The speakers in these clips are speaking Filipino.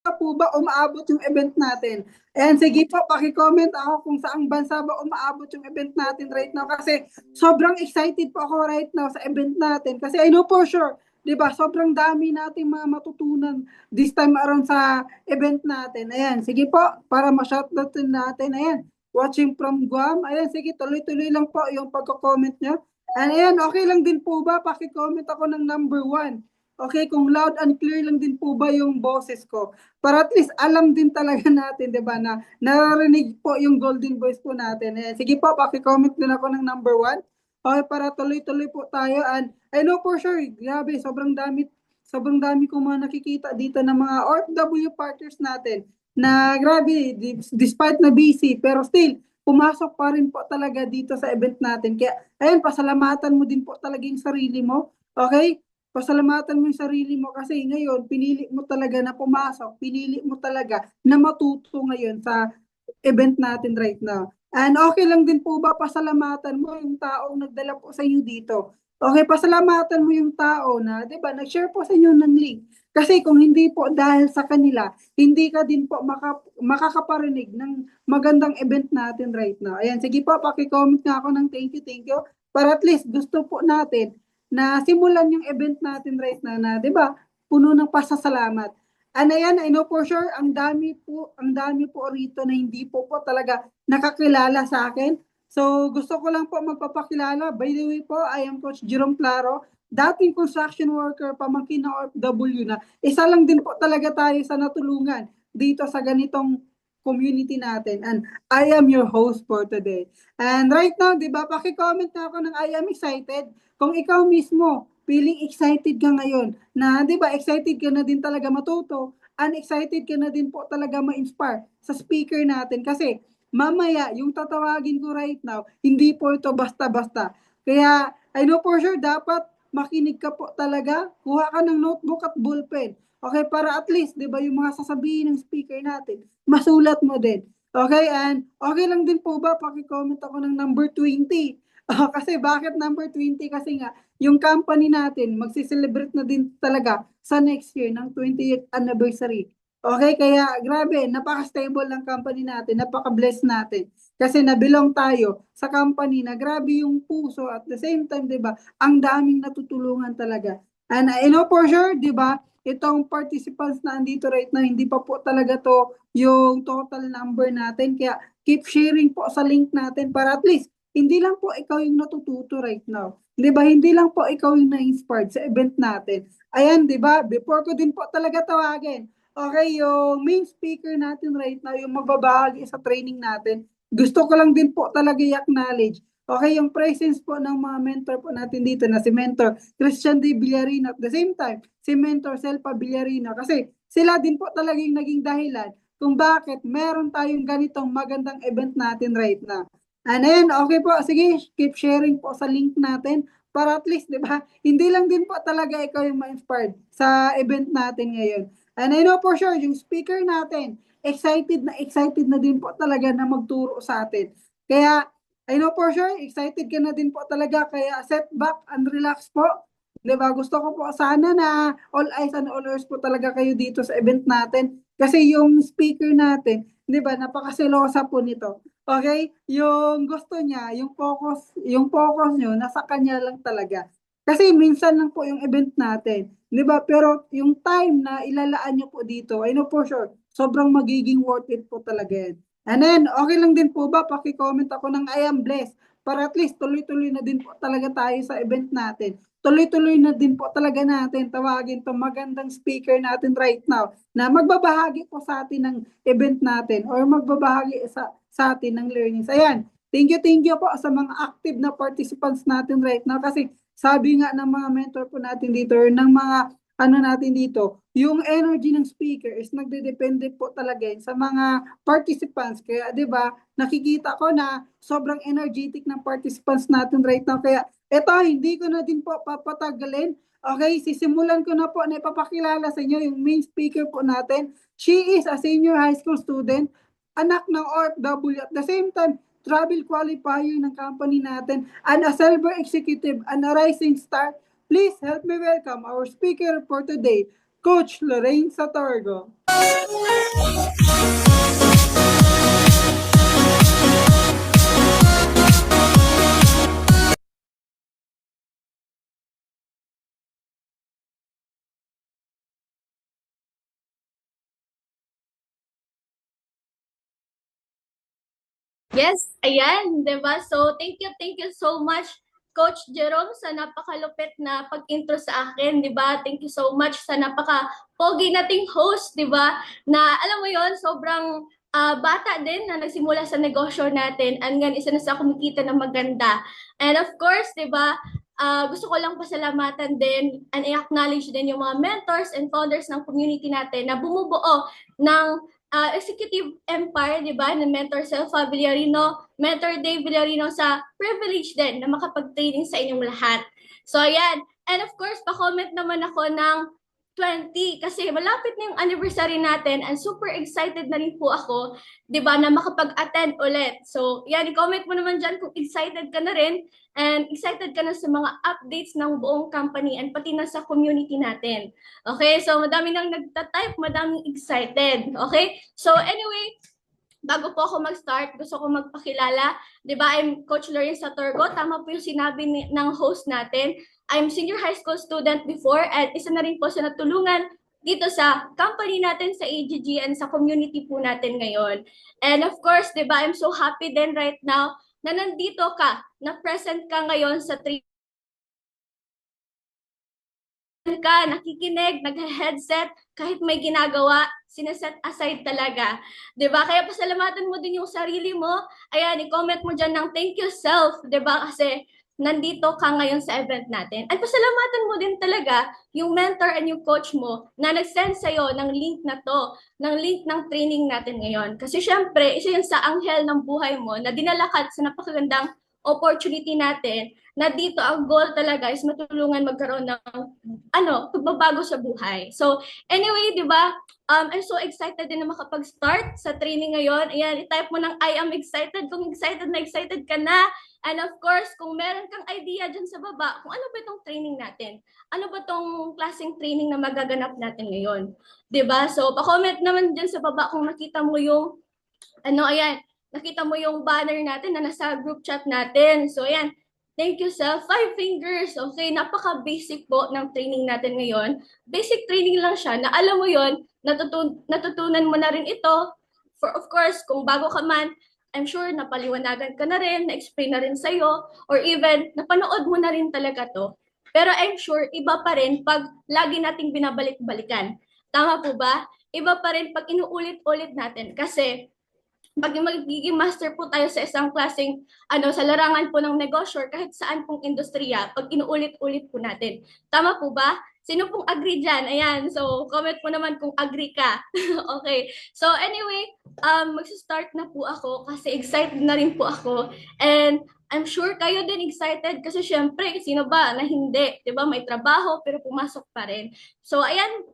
po ba umaabot yung event natin? And sige po, paki-comment ako kung saang bansa ba umaabot yung event natin right now kasi sobrang excited po ako right now sa event natin kasi I know for sure, 'di ba? Sobrang dami nating mga matutunan this time around sa event natin. Ayan, sige po, para ma-shoutout natin. Ayan, watching from Guam. Ayan, sige, tuloy-tuloy lang po yung pagko-comment nyo. And ayan, okay lang din po ba? Paki-comment ako ng number 1. Okay, kung loud and clear lang din po ba yung boses ko? Para at least alam din talaga natin, 'di ba, na naririnig po yung golden voice po natin. Eh, sige po, paki-comment din ako ng number 1. Okay, para tuloy-tuloy po tayo. And I know for sure, grabe, sobrang dami kong mga nakikita dito ng mga OFW partners natin na grabe, despite na busy, pero still, pumasok pa rin po talaga dito sa event natin. Kaya, ayun, pasalamatan mo din po talaga yung sarili mo. Okay? Pasalamatan mo yung sarili mo kasi ngayon, pinili mo talaga na pumasok, pinili mo talaga na matuto ngayon sa event natin right now. And okay lang din po ba pasalamatan mo yung taong nagdala po sa inyo dito? Okay, pasalamatan mo yung tao na, 'di ba, nag-share po sa inyo ng link. Kasi kung hindi po dahil sa kanila, hindi ka din po makakaparinig ng magandang event natin right now. Ayan, sige po, paki-comment nga ako ng thank you, para at least gusto po natin na simulan yung event natin right now na, 'di ba, puno ng pasasalamat. Ano yan, I know for sure, ang dami po rito na hindi po talaga nakakilala sa akin. So, gusto ko lang po magpapakilala. By the way po, I am Coach Jerome Claro, dating construction worker, pamangkin ng OFW na. Isa lang din po talaga tayo sa natulungan dito sa ganitong community natin. And I am your host for today. And right now, di ba, paki-comment na ako ng I am excited. Kung ikaw mismo, feeling excited ka ngayon, na 'di ba, excited ka na din talaga matuto, unexcited ka na din po talaga ma-inspire sa speaker natin kasi mamaya yung tatawagin ko right now, hindi po ito basta-basta. Kaya I know for sure dapat makinig ka po talaga, kuha ka ng notebook at ballpen. Okay, para at least, 'di ba, yung mga sasabihin ng speaker natin, masulat mo din. Okay, and okay lang din po ba paki-comment ako ng number 20? Kasi bakit number 20? Kasi nga yung company natin magsi-celebrate na din talaga sa next year ng 20th anniversary. Okay, kaya grabe, napaka-stable ng company natin, napaka-blessed natin. Kasi nabilong tayo sa company na grabe yung puso at the same time, 'di ba? Ang daming natutulungan talaga. And I know for sure, 'di ba? Itong participants na andito right now, hindi pa po talaga to yung total number natin. Kaya keep sharing po sa link natin para at least hindi lang po ikaw yung natututo right now. 'Di ba? Hindi lang po ikaw yung na-inspired sa event natin. Ayan, 'di ba? Before ko din po talaga tawagin. Okay, yung main speaker natin right now, yung magbabahagi sa training natin. Gusto ko lang din po talaga i-acknowledge. Okay, yung presence po ng mga mentor po natin dito na si Mentor Christian D. Villarino at the same time, si Mentor Selpa Villarino. Kasi sila din po talaga yung naging dahilan kung bakit meron tayong ganitong magandang event natin right now. And then, okay po, sige, keep sharing po sa link natin para at least, di ba, hindi lang din po talaga ikaw yung ma-inspired sa event natin ngayon. And I know for sure, yung speaker natin, excited na din po talaga na magturo sa atin. Kaya, I know for sure, excited ka na din po talaga. Kaya, set back and relax po. Di ba? Gusto ko po sana na all eyes and all ears po talaga kayo dito sa event natin. Kasi yung speaker natin, di ba, napakaselosa po nito. Okay? Yung gusto niya, yung focus nyo, nasa kanya lang talaga. Kasi minsan lang po yung event natin. Di ba? Pero yung time na ilalaan nyo po dito, I know for sure, sobrang magiging worth it po talaga yan. And then, okay lang din po ba, paki-comment ako ng I am blessed para at least tuloy-tuloy na din po talaga tayo sa event natin. Tuloy-tuloy na din po talaga natin tawagin itong magandang speaker natin right now na magbabahagi po sa atin ng event natin or magbabahagi sa atin ng learnings. Ayan, thank you po sa mga active na participants natin right now kasi sabi nga ng mga mentor po natin dito or ng mga ano natin dito, yung energy ng speaker is nagdedepende po talaga yun sa mga participants. Kaya 'di ba, nakikita ko na sobrang energetic ng participants natin right now. Kaya eto, hindi ko na din po papatagalin. Okay, sisimulan ko na po na ipapakilala sa inyo yung main speaker po natin. She is a senior high school student, anak ng OFW, at the same time, travel qualifier ng company natin, and a silver executive and a rising star. Please help me welcome our speaker for today, Coach Lorraine Satorgo. Yes, ayan, 'di ba? So, thank you so much, Coach Jerome, sa napakalupit na pag-intro sa akin, 'di ba? Thank you so much sa napaka-pogi nating host, 'di ba? Na alam mo 'yon, sobrang bata din na nagsimula sa negosyo natin, hanggang isa na sa kumikita ng maganda. And of course, 'di ba? Gusto ko lang pasalamatan din and i-acknowledge din yung mga mentors and founders ng community natin na bumubuo ng executive empire, di ba, ng Mentor Selfa Villarino, Mentor Dave Villarino, sa privilege din na makapag-training sa inyong lahat. So, ayan. And of course, pa-comment naman ako ng 20 kasi malapit na yung anniversary natin and super excited na rin po ako, di ba, na makapag-attend ulit. So, yan, i-comment mo naman dyan kung excited ka na rin and excited ka na sa mga updates ng buong company and pati na sa community natin. Okay, so madami nang nagta-type, madaming excited. Okay, so anyway, bago po ako mag-start, gusto ko magpakilala. Di ba, I'm Coach Lorraine Satorgo. Tama po yung sinabi ng host natin. I'm senior high school student before at isa na rin po sa natulungan dito sa company natin sa AGG and sa community po natin ngayon. And of course, di ba, I'm so happy din right now na nandito ka, na present ka ngayon sa ka, nakikinig, nag-headset, kahit may ginagawa, sineset aside talaga. 'Di ba? Kaya pasalamatan mo din yung sarili mo. Ayan, i-comment mo dyan ng thank you self, 'di ba? Kasi nandito ka ngayon sa event natin. At pasalamatan mo din talaga yung mentor and yung coach mo na nag-send sa'yo ng link na to, ng link ng training natin ngayon. Kasi syempre, isa yun sa anghel ng buhay mo na dinalakad sa napakagandang opportunity natin na dito ang goal talaga is matulungan magkaroon ng pagbabago sa buhay. So, anyway, di ba, I'm so excited din na makapag-start sa training ngayon. Ayan, i-type mo ng I am excited kung excited ka na. And of course, kung meron kang idea dyan sa baba, kung ano ba itong training natin? Ano ba itong klaseng training na magaganap natin ngayon? Di ba? So, pa-comment naman dyan sa baba kung nakita mo yung, nakita mo yung banner natin na nasa group chat natin. So, ayan, thank you, Sel. 5 fingers. Okay, napaka-basic po ng training natin ngayon. Basic training lang siya na alam mo yon, natutunan mo na rin ito. For of course, kung bago ka man, I'm sure napaliwanagan ka na rin, na-explain na rin sa'yo, or even napanood mo na rin talaga to. Pero I'm sure, iba pa rin pag lagi nating binabalik-balikan. Tama po ba? Iba pa rin pag inuulit-ulit natin. Kasi pag magiging master po tayo sa isang klaseng sa larangan po ng negosyo or kahit saan pong industriya, pag inuulit-ulit po natin. Tama po ba? Sino pong agree dyan? Ayan, so comment po naman kung agree ka. Okay, so anyway, magsistart na po ako kasi excited na rin po ako and I'm sure kayo din excited kasi syempre, sino ba na hindi? Diba? May trabaho pero pumasok pa rin. So ayan,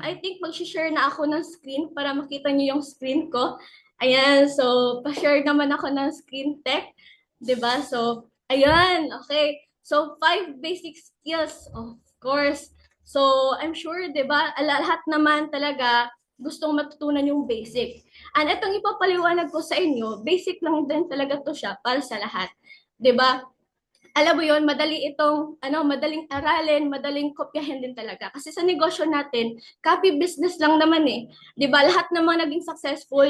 I think mag-share na ako ng screen para makita niyo yung screen ko. Ayan, so pa-share naman ako ng screen tech, 'di ba? So, ayan, okay. So, 5 basic skills, of course. So, I'm sure, 'di ba, lahat naman talaga gustong matutunan yung basic. And itong ipapaliwanag ko sa inyo, basic lang din talaga to siya para sa lahat. 'Di ba? Alam mo yon, madaling aralin, madaling kopyahin din talaga. Kasi sa negosyo natin, copy business lang naman eh. 'Di ba? Lahat ng mga naging successful,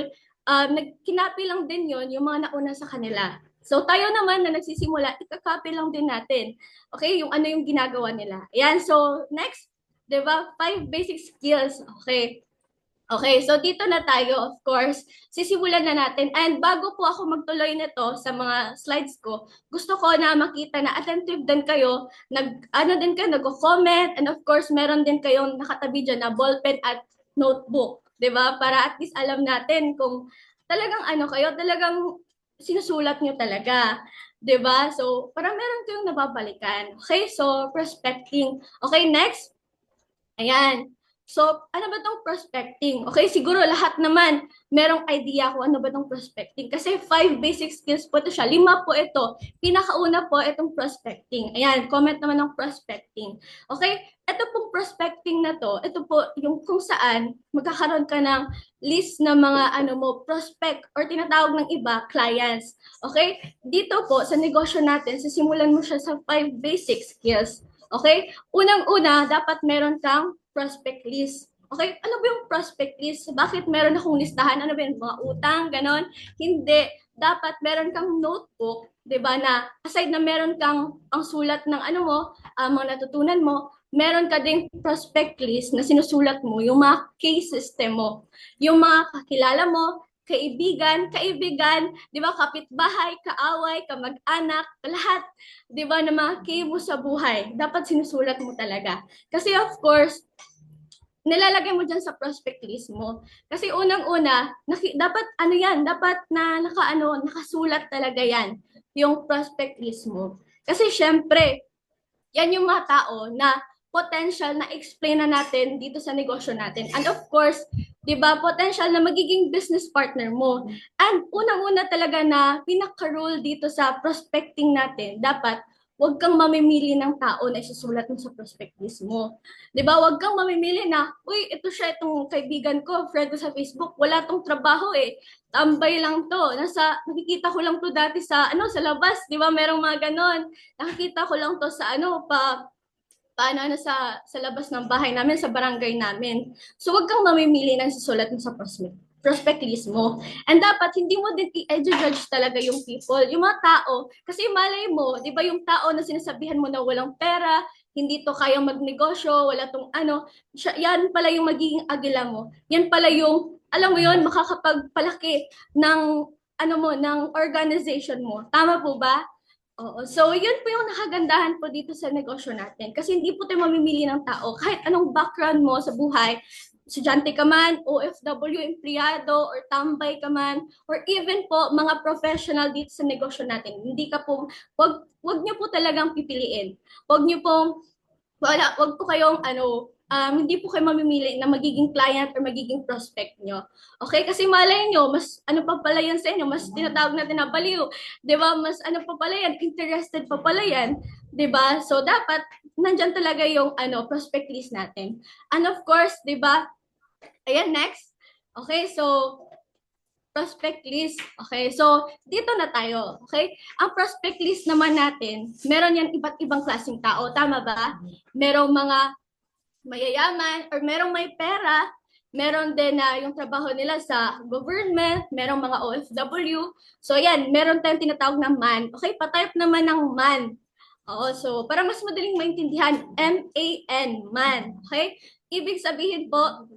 kinapi lang din yon yung mga nauna sa kanila. So tayo naman na nagsisimula, ika-copy lang din natin. Okay, yung ano yung ginagawa nila. Ayan, so next, 'di ba? 5 basic skills. Okay. Okay, so dito na tayo, of course. Sisimulan na natin. And bago po ako magtuloy nito sa mga slides ko, gusto ko na makita na attentive din kayo, nagko-comment, and of course, meron din kayong nakatabi dyan na ballpen at notebook. 'Di ba? Para at least alam natin kung talagang talagang sinusulat nyo talaga. 'Di ba? So, para meron kayong nababalikan. Okay, so prospecting. Okay, next. Ayan. So, ano ba tong prospecting? Okay, siguro lahat naman merong idea kung ano ba tong prospecting. Kasi 5 basic skills po ito siya. 5 po ito. Pinakauna po itong prospecting. Ayan, comment naman ng prospecting. Okay, ito pong prospecting na to, ito po yung kung saan magkakaroon ka ng list ng mga prospect or tinatawag ng iba, clients. Okay? Dito po sa negosyo natin, sisimulan mo siya sa 5 basic skills. Okay? Unang-una, dapat meron kang prospect list. Okay? Ano ba yung prospect list? Bakit meron akong listahan? Ano ba yung mga utang, ganon? Hindi. Dapat meron kang notebook, 'di ba, na aside na meron kang ang sulat ng mga natutunan mo, meron ka ding prospect list na sinusulat mo yung mga case system mo, yung mga kakilala mo, kaibigan, 'di ba, kapitbahay, kaaway, kamag-anak, lahat, 'di ba, na mga key mo sa buhay, dapat sinusulat mo talaga. Kasi of course, nilalagay mo dyan sa prospect list mo. Kasi unang-una, dapat dapat na nakasulat talaga yan, yung prospect list mo. Kasi syempre, yan yung mga tao na potential na explain na natin dito sa negosyo natin. And of course, 'di ba, potential na magiging business partner mo. And unang-una talaga na pinaka-rule dito sa prospecting natin, dapat huwag kang mamimili ng tao na isusulat mo sa prospect list mo. 'Di ba? Huwag kang mamimili na, uy, ito siya, itong kaibigan ko, friend ko sa Facebook, wala tong trabaho eh. Tambay lang to. Nakikita ko lang to dati sa labas, 'di ba? Merong mga ganon. Nakikita ko lang to sa sa labas ng bahay namin, sa barangay namin. So, wag kang mamimili ng susulat mo sa prospect list mo. And dapat, hindi mo din i-judge talaga yung people, yung mga tao. Kasi malay mo, di ba, yung tao na sinasabihan mo na walang pera, hindi to kayang magnegosyo, wala tong yan pala yung magiging agila mo. Yan pala yung, alam mo yun, makakapagpalaki ng, ng organization mo. Tama po ba? Oo. So, yun po yung nakagandahan po dito sa negosyo natin. Kasi hindi po tayo mamimili ng tao. Kahit anong background mo sa buhay, estudyante ka man, OFW, empleyado, or tambay ka man, or even po mga professional dito sa negosyo natin. Hindi ka po, wag niyo po talagang pipiliin. Wag niyo po, wag po kayong hindi po kayo mamimili na magiging client or magiging prospect nyo. Okay? Kasi malay nyo, mas pa pala yan sa inyo, mas tinatawag natin na baliw. Di ba? Mas pa pala yan, interested pa pala yan. Di ba? So, dapat, nandyan talaga yung prospect list natin. And of course, di ba? Ayan, next. Okay, so, prospect list. Okay, so dito na tayo. Okay? Ang prospect list naman natin, meron yan iba't ibang klaseng tao. Tama ba? Merong mga mayayaman or merong may pera, meron din na yung trabaho nila sa government, merong mga OFW. So yan, meron tayong tinatawag na man. Okay, pa-type naman ng man. Oo, so para mas madaling maintindihan, M-A-N, man. Okay? Ibig sabihin po,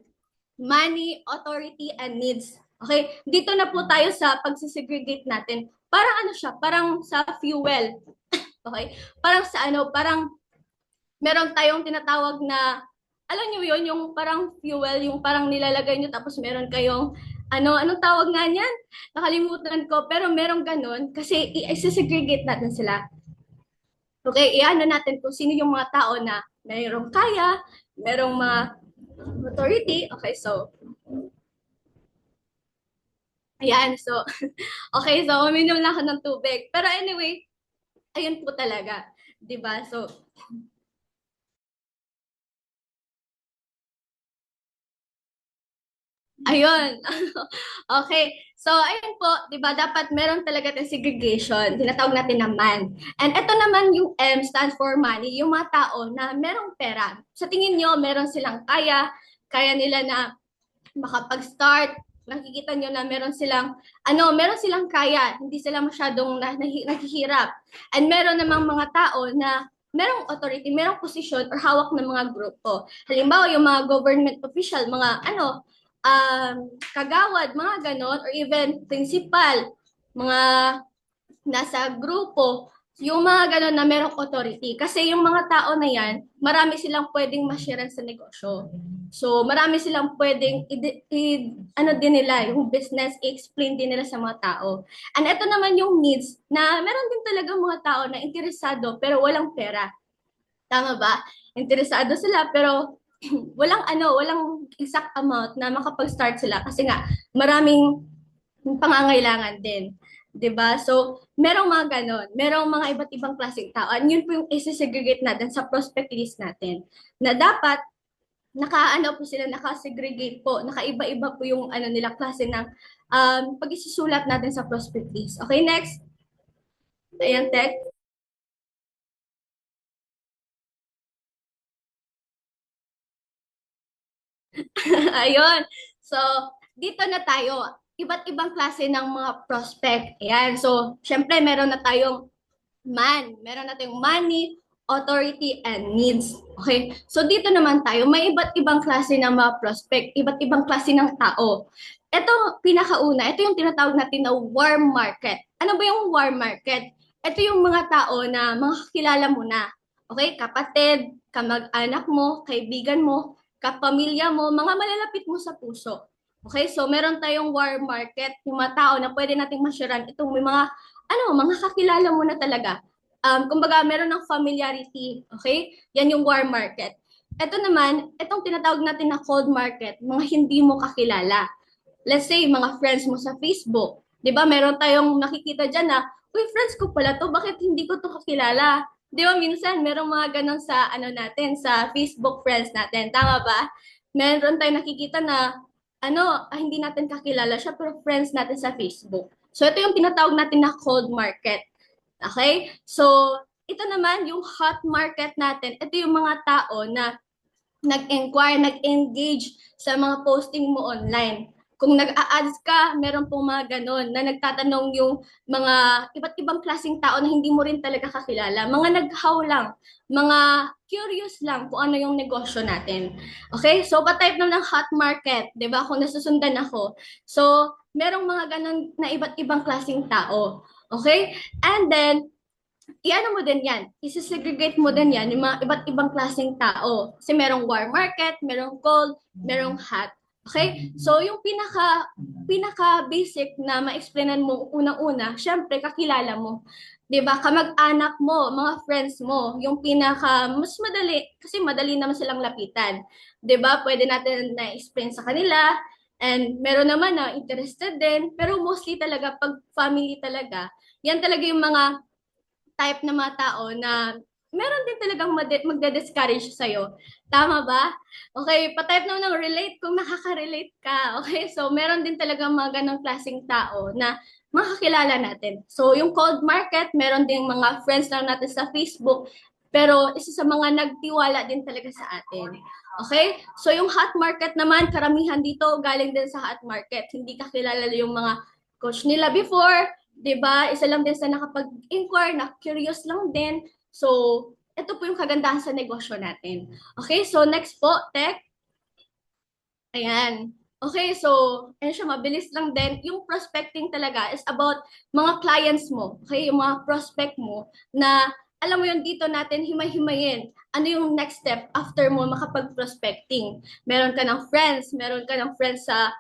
money, authority, and needs. Okay? Dito na po tayo sa pagsisegregate natin. Parang siya? Parang sa fuel. Okay? Parang sa parang meron tayong tinatawag na, alam niyo yun, yung parang fuel, yung parang nilalagay niyo tapos meron kayong, anong tawag nga niyan? Nakalimutan ko, pero merong ganun kasi i-segregate natin sila. Okay, natin kung sino yung mga tao na mayroong kaya, merong mga authority. Okay, so, ayan, so, okay, so, uminom lang ako ng tubig. Pero anyway, ayun po talaga, diba? So, ayun. Okay. So, ayun po, 'di ba, dapat meron talaga tayong segregation. Tinatawag natin na man. And ito naman yung M stands for money, yung mga tao na merong pera. Sa tingin nyo, meron silang kaya nila na makapag-start. Nakikita nyo na meron silang kaya, hindi sila masyadong naghihirap. And meron namang mga tao na merong authority, merong posisyon or hawak ng mga grupo. Halimbawa, yung mga government official, mga kagawad, mga ganon, or even principal, mga nasa grupo, yung mga ganon na merong authority. Kasi yung mga tao na yan, marami silang pwedeng mashiran sa negosyo. So, marami silang pwedeng, din nila, yung business, i-explain din nila sa mga tao. And ito naman yung needs, na meron din talaga mga tao na interesado, pero walang pera. Tama ba? Interesado sila, pero walang exact amount na makapag-start sila kasi nga maraming pangangailangan din. 'Di ba? So, merong mga ganon. Merong mga iba't ibang klaseng tao. And yun po yung isi-segregate natin sa prospect list natin. Na dapat, nakaano po sila, naka-segregate po, nakaiba-iba po yung ano nila, klase ng pag-isusulat natin sa prospect list. Okay, next. Ayan, Tek. Ayun. So, dito na tayo. Iba't ibang klase ng mga prospect. Ayan. So, syempre, meron na tayong meron na tayong money, authority, and needs. Okay? So, dito naman tayo, may iba't ibang klase ng mga prospect, iba't ibang klase ng tao. Ito, pinakauna, ito yung tinatawag natin na warm market. Ano ba yung warm market? Ito yung mga tao na mga kakilala mo na. Okay? Kapatid, kamag-anak mo, kaibigan mo, kapamilya mo, mga malalapit mo sa puso. Okay? So, meron tayong warm market, yung mga tao na pwede nating masyaran. Itong may mga, mga kakilala mo na talaga. Kumbaga, meron ng familiarity. Okay? Yan yung warm market. Ito naman, itong tinatawag natin na cold market, mga hindi mo kakilala. Let's say, mga friends mo sa Facebook. 'Di ba? Meron tayong nakikita diyan na, uy, friends ko pala to, bakit hindi ko to kakilala? 'Di ba minsan merong mga ganun sa ano natin, sa Facebook friends natin. Tama ba? Meron tayong nakikita na hindi natin kakilala siya pero friends natin sa Facebook. So ito yung tinatawag natin na cold market. Okay? So ito naman yung hot market natin. Ito yung mga tao na nag-inquire, nag-engage sa mga posting mo online. Kung nag-a-ads ka, meron pong mga ganon na nagtatanong yung mga iba't ibang klaseng tao na hindi mo rin talaga kakilala. Mga naghaw lang, mga curious lang kung ano yung negosyo natin. Okay? So, pa-type na ng hot market, di ba? Kung nasusundan ako. So, merong mga ganon na iba't ibang klaseng tao. Okay? And then, iano mo din yan, isi-segregate mo din yan, yung mga iba't ibang klaseng tao. Kasi merong warm market, merong cold, merong hot. Okay? So, yung pinaka basic na ma-explainan mo unang-una, syempre, kakilala mo. 'Di ba? Kamag-anak mo, mga friends mo, yung pinaka mas madali kasi madali naman silang lapitan. 'Di ba? Pwede natin na-explain sa kanila and meron naman na interested din, pero mostly talaga pag family talaga, yan talaga yung mga type ng mga tao na meron din talagang magde-discourage sa'yo. Tama ba? Okay, pa-type naman ng relate kung nakaka-relate ka. Okay, so meron din talagang mga ganong klaseng tao na makakilala natin. So yung cold market, meron din mga friends lang natin sa Facebook, pero isa sa mga nagtiwala din talaga sa atin. Okay? So yung hot market naman, karamihan dito galing din sa hot market. Hindi kakilala yung mga coach nila before, 'di ba? Isa lang din sa nakapag-inquire, na curious lang din. So, ito po yung kagandahan sa negosyo natin. Okay, so next po, Tech. Ayan. Okay, so, ayun siya, mabilis lang din. Yung prospecting talaga is about mga clients mo. Okay, yung mga prospect mo na, alam mo yun, dito natin himay-himayin. Ano yung next step after mo makapag-prospecting? Meron ka ng friends sa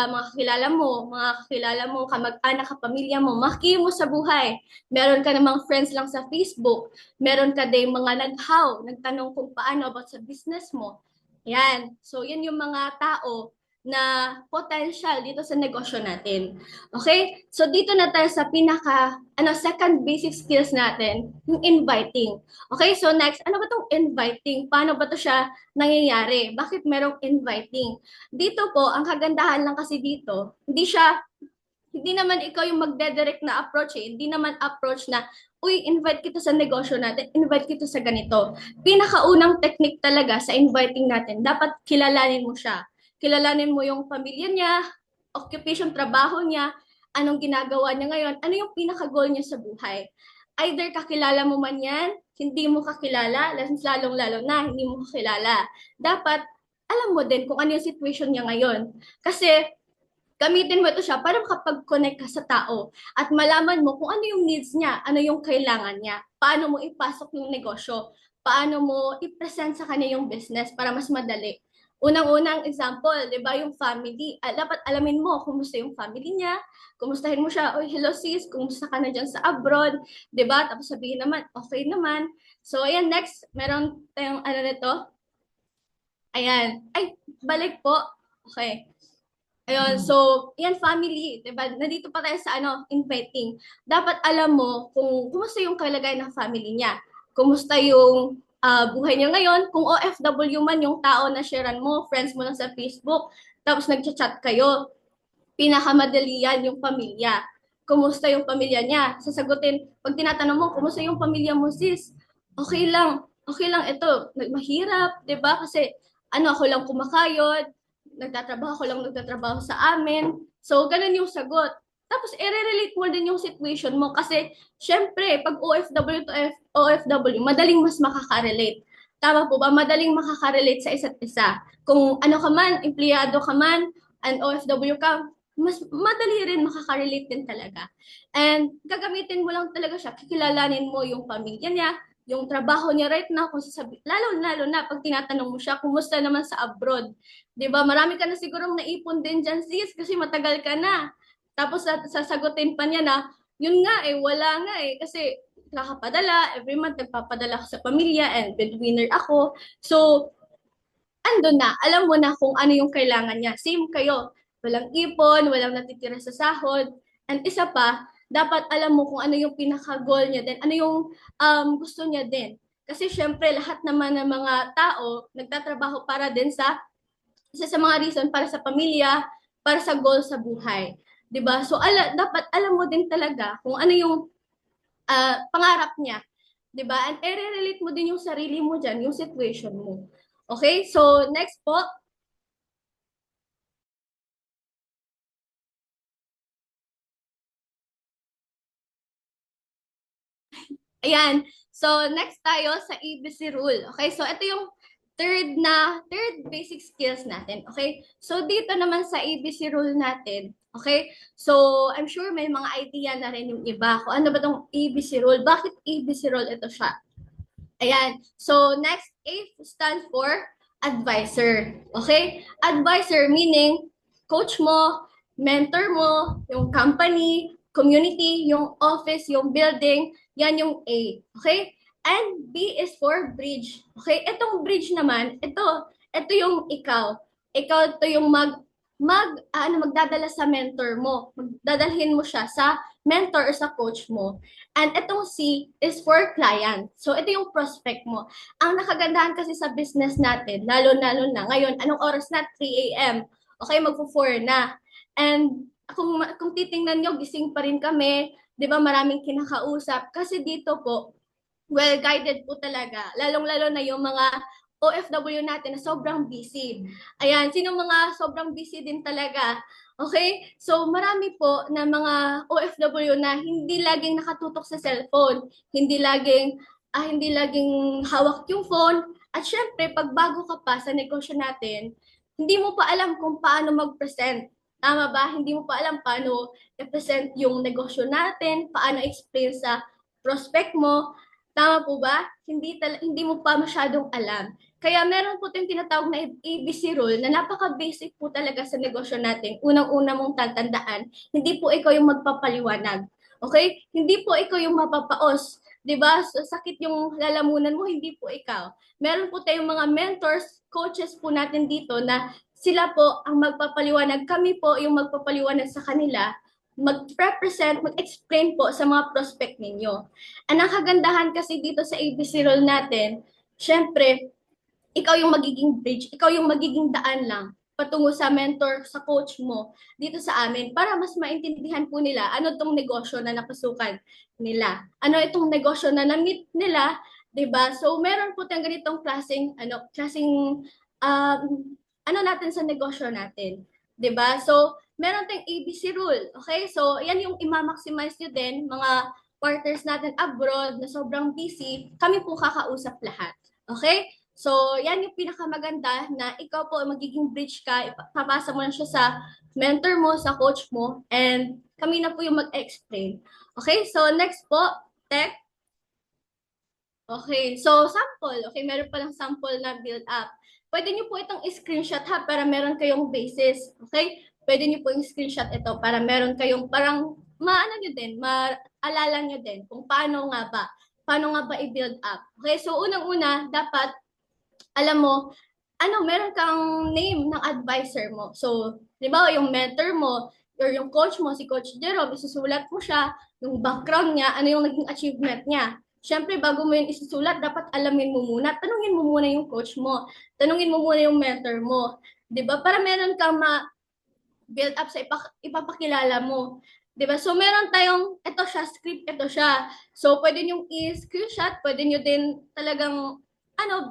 mga kakilala mo, kamag-anak, kapamilya mo, maki mo sa buhay. Meron ka namang friends lang sa Facebook. Meron ka din mga nagtanong kung paano about sa business mo. Yan. So, yan yung mga tao na potential dito sa negosyo natin. Okay? So, dito na tayo sa second basic skills natin, yung inviting. Okay? So, next, ano ba tong inviting? Paano ba to siya nangyayari? Bakit merong inviting? Dito po, ang kagandahan lang kasi dito, hindi naman ikaw yung magdedirect na approach eh. Hindi naman approach na, uy, invite kita sa negosyo natin, invite kita sa ganito. Pinakaunang technique talaga sa inviting natin, dapat kilalanin mo siya. Kilalanin mo yung pamilya niya, occupation, trabaho niya, anong ginagawa niya ngayon, ano yung pinaka-goal niya sa buhay. Either kakilala mo man yan, hindi mo kakilala, lalong-lalo na, hindi mo kakilala. Dapat, alam mo din kung ano yung situation niya ngayon. Kasi, gamitin mo ito siya para makapag-connect ka sa tao at malaman mo kung ano yung needs niya, ano yung kailangan niya, paano mo ipasok yung negosyo, paano mo i-present sa kanya yung business para mas madali. Unang-unang example, di ba, yung family. Dapat alamin mo kumusta yung family niya, kumustahin mo siya, oy, hello sis, kumusta ka na dyan sa abroad, di ba? Tapos sabihin naman, okay naman. So, ayan, next, meron tayong nito. Ayan. Ay, balik po. Okay. Ayun, so, yan family, 'di ba? Nandito pa tayo sa inviting. Dapat alam mo kung kumusta yung kalagayan ng family niya. Kumusta yung buhay niya ngayon, kung OFW man yung tao na sharean mo, friends mo lang sa Facebook, tapos nagchat-chat kayo, pinakamadali yan yung pamilya. Kumusta yung pamilya niya? Sasagutin, pag tinatanong mo, kumusta yung pamilya mo, sis? Okay lang ito. Mahirap, 'di ba? Kasi ako lang kumakayod, nagtatrabaho sa amin. So, ganun yung sagot. Tapos, i-relate mo din yung situation mo kasi, syempre, pag OFW to OFW, madaling mas makaka-relate. Tama po ba? Madaling makaka-relate sa isa't isa. Kung ano ka man, empleyado ka man, and OFW ka, mas madali rin makaka-relate din talaga. And gagamitin mo lang talaga siya, kikilalanin mo yung pamilya niya, yung trabaho niya right now, kung lalo na pag tinatanong mo siya, kumusta naman sa abroad? 'Di ba? Marami ka na sigurong naipon din dyan, sis, kasi matagal ka na. Tapos sasagutin pa niya na, yun nga wala nga kasi kakapadala, every month nagpapadala ako sa pamilya and breadwinner ako. So, ando na, alam mo na kung ano yung kailangan niya. Same kayo, walang ipon, walang natitira sa sahod. And isa pa, dapat alam mo kung ano yung pinaka-goal niya din, ano yung gusto niya din. Kasi syempre, lahat naman ng mga tao nagtatrabaho para din sa isa sa mga reason para sa pamilya, para sa goal sa buhay. 'Di ba? So dapat alam mo din talaga kung ano yung pangarap niya. 'Di ba? And i-relate mo din yung sarili mo diyan, yung situation mo. Okay? So next po, ayan. So, next tayo sa ABC rule. Okay? So, ito yung third basic skills natin. Okay? So, dito naman sa ABC rule natin. Okay? So, I'm sure may mga idea na rin yung iba kung ano ba tong ABC rule. Bakit ABC rule ito siya? Ayan. So, next, A stands for advisor. Okay? Advisor meaning coach mo, mentor mo, yung company, community, yung office, yung building, yan yung A. Okay? And B is for bridge. Okay? Itong bridge naman, ito yung ikaw. Ikaw ito yung magdadala sa mentor mo. Magdadalhin mo siya sa mentor or sa coach mo. And itong C is for client. So, ito yung prospect mo. Ang nakagandahan kasi sa business natin, lalo-lalo na ngayon, anong oras na? 3 a.m. Okay, magpo-4 na. And kung titingnan nyo, gising pa rin kami. Di ba, maraming kinakausap. Kasi dito po, well-guided po talaga. Lalong-lalo na yung mga OFW natin na sobrang busy. Ayan, sino mga sobrang busy din talaga? Okay? So, marami po na mga OFW na hindi laging nakatutok sa cellphone, hindi laging hawak yung phone. At syempre, pag bago ka pa sa negosyo natin, hindi mo pa alam kung paano mag-present. Tama ba? Hindi mo pa alam paano i-present yung negosyo natin, paano explain sa prospect mo. Tama po ba? Hindi mo pa masyadong alam. Kaya meron po tayong tinatawag na ABC rule na napaka-basic po talaga sa negosyo natin. Unang-una mong tatandaan, hindi po ikaw yung magpapaliwanag. Okay? Hindi po ikaw yung mapapaos. 'Di ba? So, sakit yung lalamunan mo, hindi po ikaw. Meron po tayong mga mentors, coaches po natin dito na sila po ang magpapaliwanag. Kami po yung magpapaliwanag sa kanila, mag-represent, mag-explain po sa mga prospect ninyo. Ang kagandahan kasi dito sa ABC role natin, syempre, ikaw yung magiging bridge, ikaw yung magiging daan lang patungo sa mentor, sa coach mo dito sa amin para mas maintindihan po nila ano tong negosyo na napasukan nila. Ano itong negosyo na na-meet nila, 'di ba? So meron po tayong ganitong klaseng um, natin sa negosyo natin, 'di ba? So meron tayong ABC rule. Okay? So yan yung i-maximize niyo din mga partners natin abroad na sobrang busy, kami po kakausap lahat. Okay? So, yan yung pinakamaganda na ikaw po magiging bridge ka, ipapasa mo na siya sa mentor mo, sa coach mo, and kami na po yung mag-explain. Okay, so next po, tech. Okay, so sample. Okay, meron palang sample na build up. Pwede nyo po itong screenshot ha, para meron kayong basis. Okay, pwede nyo po yung screenshot ito para meron kayong parang maano nyo din, maalala nyo din kung paano nga ba i-build up. Okay, so unang-una, dapat alam mo, meron kang name ng advisor mo. So, di ba, yung mentor mo, or yung coach mo, si Coach Jerome, isusulat mo siya, yung background niya, ano yung naging achievement niya. Siyempre, bago mo yung isusulat, dapat alamin mo muna. Tanungin mo muna yung coach mo. Tanungin mo muna yung mentor mo. Di ba? Para meron kang build up sa ipapakilala mo. 'Di ba? So meron tayong ito siya script, ito siya. So pwede niyo i-screenshot, pwede niyo din talagang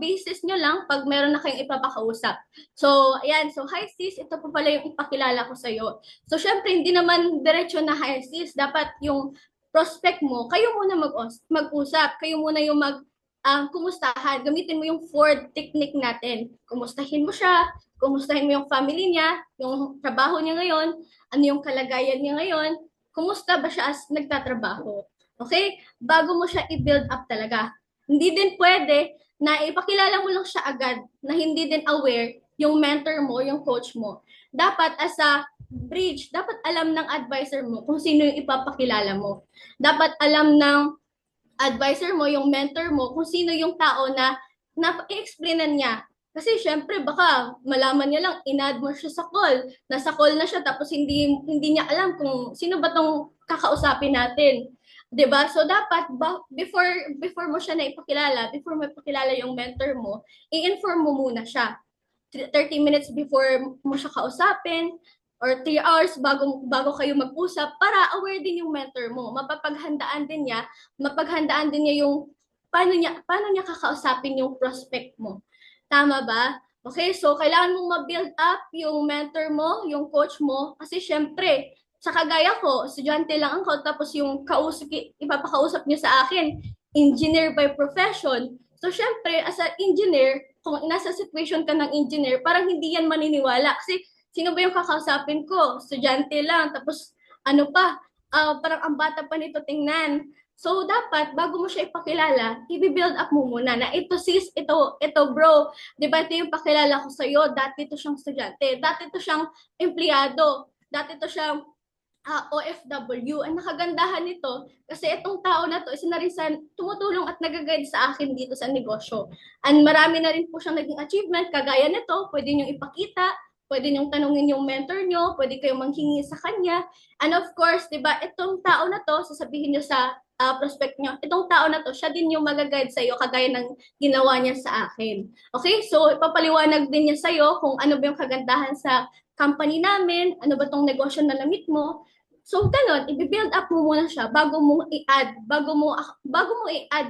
basis nyo lang pag meron na kayong ipapakausap. So, ayan. So, hi sis, ito po pala yung ipakilala ko sa'yo. So, syempre, hindi naman diretso na hi sis. Dapat yung prospect mo, kayo muna mag-usap. Kayo muna yung kumustahan. Gamitin mo yung Ford technique natin. Kumustahin mo siya, kumustahin mo yung family niya, yung trabaho niya ngayon, ano yung kalagayan niya ngayon, kumusta ba siya as nagtatrabaho. Okay? Bago mo siya i-build up talaga. Hindi din pwede na ipakilala mo lang siya agad na hindi din aware yung mentor mo, yung coach mo. Dapat as a bridge, dapat alam ng advisor mo kung sino yung ipapakilala mo. Dapat alam ng advisor mo, yung mentor mo, kung sino yung tao na i-explainan niya. Kasi syempre baka malaman niya lang inad mo siya sa call. Nasa call na siya tapos hindi niya alam kung sino ba tong kakausapin natin. 'Di ba? So dapat before mo siya na ipakilala, before mo ipakilala yung mentor mo, i-inform mo muna siya. 30 minutes before mo siya kausapin or 3 hours bago kayo mag-usap para aware din yung mentor mo. Mapaghandaan din niya yung paano niya kakausapin yung prospect mo. Tama ba? Okay, so kailangan mong ma-build up yung mentor mo, yung coach mo kasi syempre sa kagaya ko, estudyante lang ako, tapos yung ipapakausap niyo sa akin, engineer by profession. So, syempre, as an engineer, kung nasa situation ka ng engineer, parang hindi yan maniniwala. Kasi, sino ba yung kakausapin ko? Estudyante lang, tapos, parang ang bata pa nito tingnan. So, dapat, bago mo siya ipakilala, i-build up mo muna na ito sis, ito bro, di ba ito yung pakilala ko sa'yo, dati ito siyang estudyante, dati ito siyang empleyado, dati ito siyang OFW. Ang nakagandahan nito, kasi itong tao na to, isa na rin sa tumutulong at nag-guide sa akin dito sa negosyo. And marami na rin po siyang naging achievement, kagaya nito, pwede niyong ipakita, pwede niyong tanungin yung mentor niyo, pwede kayong manghingi sa kanya. And of course, di ba, itong tao na to, sasabihin niyo sa prospect niyo, itong tao na to, siya din yung mag-guide sa iyo, kagaya ng ginawa niya sa akin. Okay? So, ipapaliwanag din niya sa iyo kung ano ba yung kagandahan sa company namin, ano ba tong negosyo na namit mo. So, ganun, i-build up mo muna siya bago mo i-add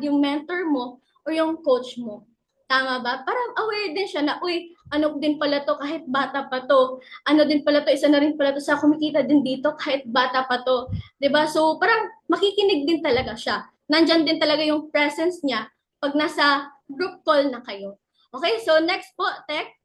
yung mentor mo or yung coach mo. Tama ba? Para aware din siya na, uy, ano din pala to kahit bata pa to. Ano din pala to, isa na rin pala to sa kumikita din dito kahit bata pa to. 'Di ba? So, parang makikinig din talaga siya. Nandyan din talaga yung presence niya pag nasa group call na kayo. Okay, so next po, Tek.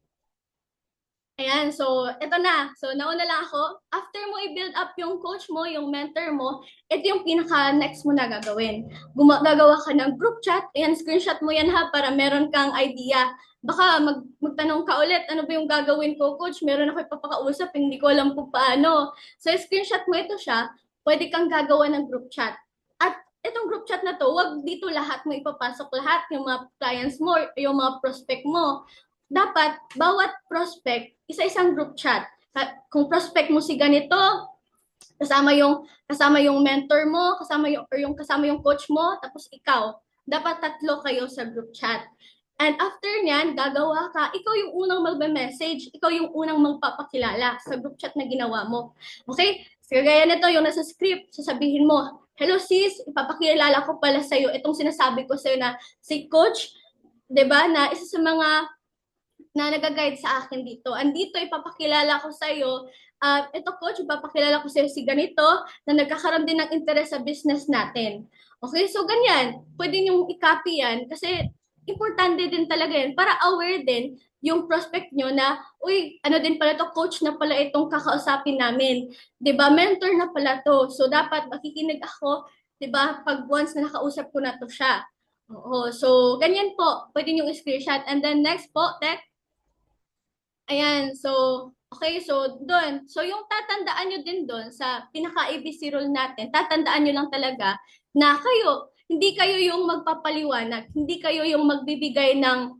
Ayan, so ito na. So nauna lang ako. After mo i-build up yung coach mo, yung mentor mo, ito yung pinaka-next mo na gagawin. Gagawa ka ng group chat. Ayan, screenshot mo yan ha para meron kang idea. Baka magtanong ka ulit, ano ba yung gagawin ko, coach? Meron ako ipapakausap, hindi ko alam po paano. So screenshot mo ito siya, pwede kang gagawa ng group chat. At itong group chat na to, wag dito lahat mo ipapasok lahat, yung mga clients mo, yung mga prospect mo. Dapat bawat prospect isa-isang group chat. Kung prospect mo si ganito, kasama yung mentor mo, kasama yung coach mo, tapos ikaw. Dapat 3 kayo sa group chat. And after niyan, gagawa ka, ikaw yung unang magme-message, ikaw yung unang magpapakilala sa group chat na ginawa mo. Okay? So, gaya nito, yung nasa script, sasabihin mo, hello sis, ipapakilala ko pala sa'yo itong sinasabi ko sa'yo na si coach, 'di ba, na isa sa mga na nag-guide sa akin dito. Andito, ipapakilala ko sa iyo. Ito coach, ipapakilala ko sa iyo si ganito na nagkakaroon din ng interest sa business natin. Okay, so ganyan. Pwede niyong i-copy yan kasi importante din talaga yan para aware din yung prospect nyo na, uy, ano din pala to, coach na pala itong kakausapin namin. 'Di ba? Mentor na pala to. So dapat makikinig ako, 'di ba? Pag once na nakausap ko na to siya. Oo, so ganyan po. Pwede niyo i-screenshot. And then next po, Tek. Ayan, so, okay, so doon. So yung tatandaan nyo din doon sa pinaka-ABC rule natin, tatandaan nyo lang talaga na hindi kayo yung magpapaliwanag, hindi kayo yung magbibigay ng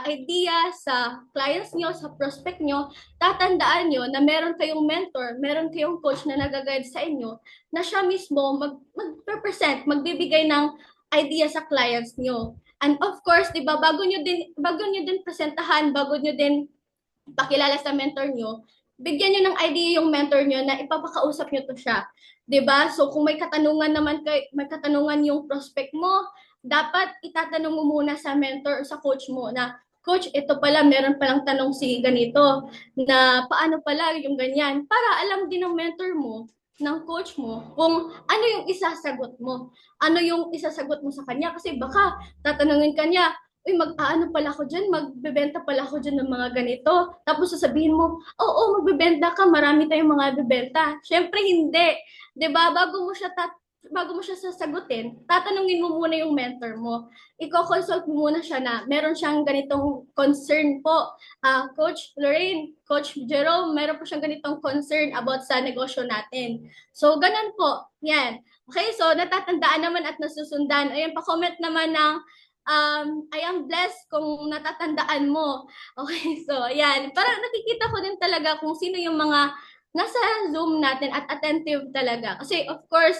idea sa clients nyo, sa prospect nyo, tatandaan nyo na meron kayong mentor, meron kayong coach na nag-guide sa inyo, na siya mismo mag-represent, magbibigay ng idea sa clients nyo. And of course, di ba, bago nyo din presentahan, bago nyo din pakilala sa mentor nyo, bigyan nyo ng idea yung mentor nyo na ipapakausap nyo to siya. 'Di ba? So kung may katanungan yung prospect mo, dapat itatanong mo muna sa mentor o sa coach mo na, Coach, ito pala, meron palang tanong si ganito, na paano pala yung ganyan, para alam din ng mentor mo, ng coach mo, kung ano yung isasagot mo. Ano yung isasagot mo sa kanya, kasi baka tatanungin kanya, uy, mag-aano pala ako dyan, magbebenta pala ako dyan ng mga ganito. Tapos sasabihin mo, oo, magbebenta ka, marami tayong mga bebenta. Syempre hindi. 'Di ba? Bago mo siya sasagutin, tatanungin mo muna yung mentor mo. Iko-consult mo muna siya na meron siyang ganitong concern po. Coach Lorraine, Coach Jerome, meron po siyang ganitong concern about sa negosyo natin. So, ganun po. Yan. Okay, so natatandaan naman at nasusundan. Ayan, pa-comment naman ng I am blessed kung natatandaan mo. Okay, so ayan. Parang nakikita ko din talaga kung sino yung mga nasa Zoom natin at attentive talaga. Kasi of course,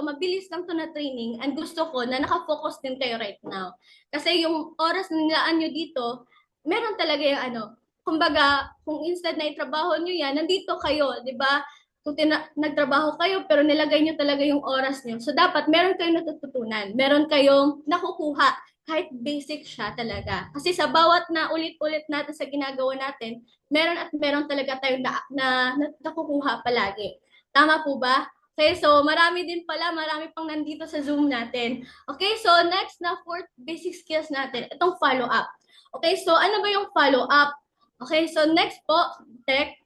mabilis lang to na training and gusto ko na nakafocus din kayo right now. Kasi yung oras na nilaan nyo dito, meron talaga yung kumbaga, kung instead na itrabaho nyo yan, nandito kayo, di ba? Kung nagtrabaho kayo pero nilagay nyo talaga yung oras nyo. So dapat meron kayong natututunan, meron kayong nakukuha kahit basic siya talaga. Kasi sa bawat na ulit-ulit natin sa ginagawa natin, meron at meron talaga tayong na nakukuha palagi. Tama po ba? Okay, so marami pang nandito sa Zoom natin. Okay, so next na fourth basic skills natin, itong follow-up. Okay, so ano ba yung follow-up? Okay, so next po, Tech.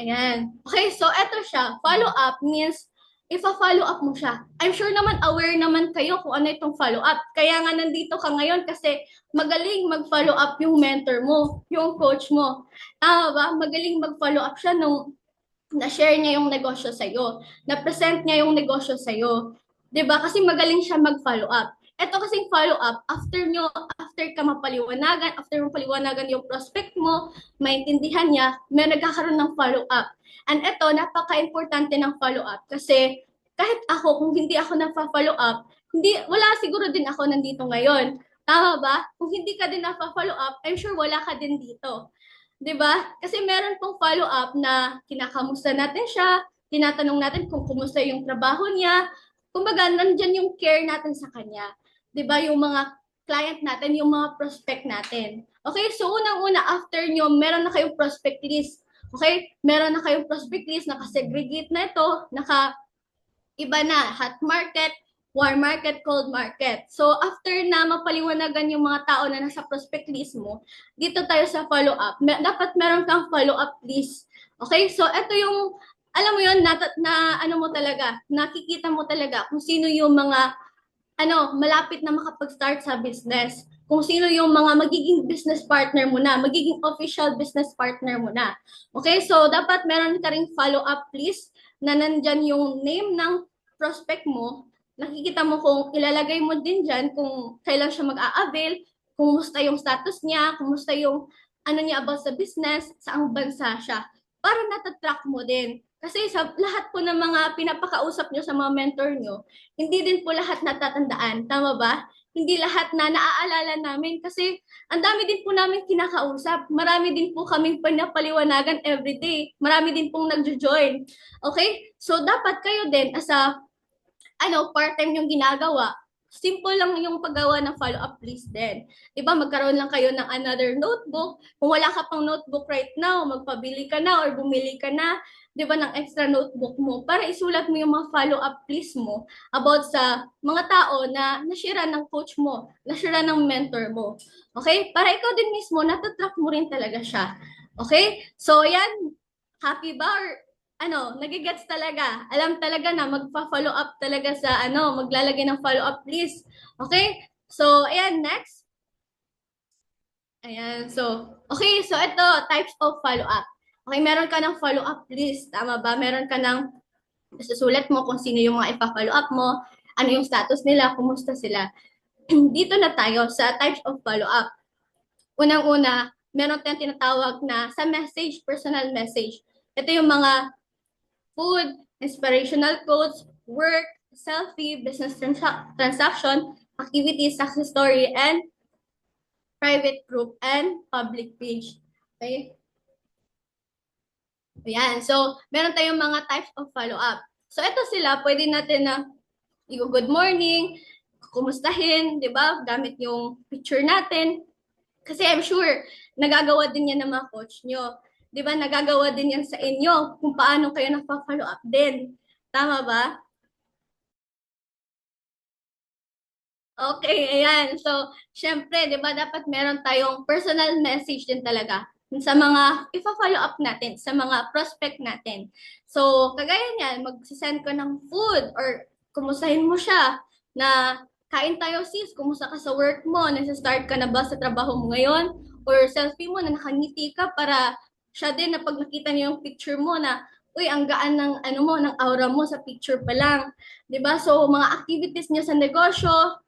Ayan. Okay, so eto siya. Follow-up means ifa-follow up mo siya. I'm sure naman aware naman kayo kung ano itong follow-up. Kaya nga nandito ka ngayon kasi magaling mag-follow up yung mentor mo, yung coach mo. Tama ba? Magaling mag-follow up siya nung na-share niya yung negosyo sa'yo, na-present niya yung negosyo sa'yo. 'Di ba? Kasi magaling siya mag-follow up. Ito kasing follow-up, after ka mapaliwanagan, after mo paliwanagan yung prospect mo, maintindihan niya, may nagkakaroon ng follow-up. And ito, napaka-importante ng follow-up kasi kahit ako, kung hindi ako nagpa-follow up, wala siguro din ako nandito ngayon. Tama ba? Kung hindi ka din nagpa-follow up, I'm sure wala ka din dito. 'Di ba? Kasi meron pong follow-up na kinakamusta natin siya, tinatanong natin kung kumusta yung trabaho niya. Kumbaga, nandyan yung care natin sa kanya. 'Di ba? Yung mga client natin, yung mga prospect natin. Okay, so unang-una, after nyo, meron na kayong prospect list. Okay, meron na kayong prospect list, naka-segregate na ito, iba na, hot market, warm market, cold market. So, after na mapaliwanagan yung mga tao na nasa prospect list mo, dito tayo sa follow-up. Dapat meron kang follow-up list. Okay, so ito yung, alam mo yun, mo talaga, nakikita mo talaga kung sino yung mga malapit na makapag-start sa business. Kung sino yung mga magiging business partner mo na, magiging official business partner mo na. Okay, so dapat meron ka ring follow-up list na nandyan yung name ng prospect mo. Nakikita mo kung ilalagay mo din dyan kung kailan siya mag-a-avail, kumusta yung status niya, kumusta yung niya about sa business, saang bansa siya. Para natatrack mo din. Kasi sa lahat po ng mga pinapakausap nyo sa mga mentor nyo, hindi din po lahat natatandaan. Tama ba? Hindi lahat na naaalala namin kasi ang dami din po namin kinakausap. Marami din po kaming pinapaliwanagan everyday. Marami din pong nagjo-join. Okay? So, dapat kayo din as a part-time yung ginagawa, simple lang yung paggawa ng follow-up list din. Diba, magkaroon lang kayo ng another notebook. Kung wala ka pang notebook right now, magpabili ka na or bumili ka na, diba, ng extra notebook mo para isulat mo yung mga follow-up list mo about sa mga tao na nashira ng coach mo, nashira ng mentor mo. Okay? Para ikaw din mismo, natatrack mo rin talaga siya. Okay? So, yan. Happy ba? Or nagigets talaga. Alam talaga na magpa-follow up talaga sa maglalagay ng follow up list. Okay? So, ayan, next. Ayan, so, okay, so ito, types of follow up. Okay, meron ka ng follow up list, tama ba? Meron ka ng susulat mo kung sino yung mga ipa-follow up mo, ano yung status nila, kumusta sila. dito na tayo sa types of follow-up. Unang-una, meron tayong tinatawag na sa message, personal message. Ito yung mga food, inspirational quotes, work, selfie, business transaction, activities, success story, and private group and public page. Okay? Ayan. So, meron tayong mga types of follow-up. So, ito sila, pwede natin na good morning, kumustahin, di ba? Gamit yung picture natin. Kasi I'm sure, nagagawa din yan ng mga coach nyo. Di ba? Nagagawa din yan sa inyo kung paano kayo nagpa-follow up din. Tama ba? Okay, ayan. So, syempre, di ba, dapat meron tayong personal message din talaga sa mga ipa-follow up natin, sa mga prospect natin. So, kagaya niyan, mag-send ka ng food or kumustahin mo siya na kain tayo sis, kumusta ka sa work mo, nasa-start ka na ba sa trabaho mo ngayon? Or selfie mo na nakangiti ka para siya din na pag nakita niya yung picture mo na, uy, ang gaan ng ano mo, ng aura mo sa picture pa lang. 'Di ba? So, mga activities niya sa negosyo,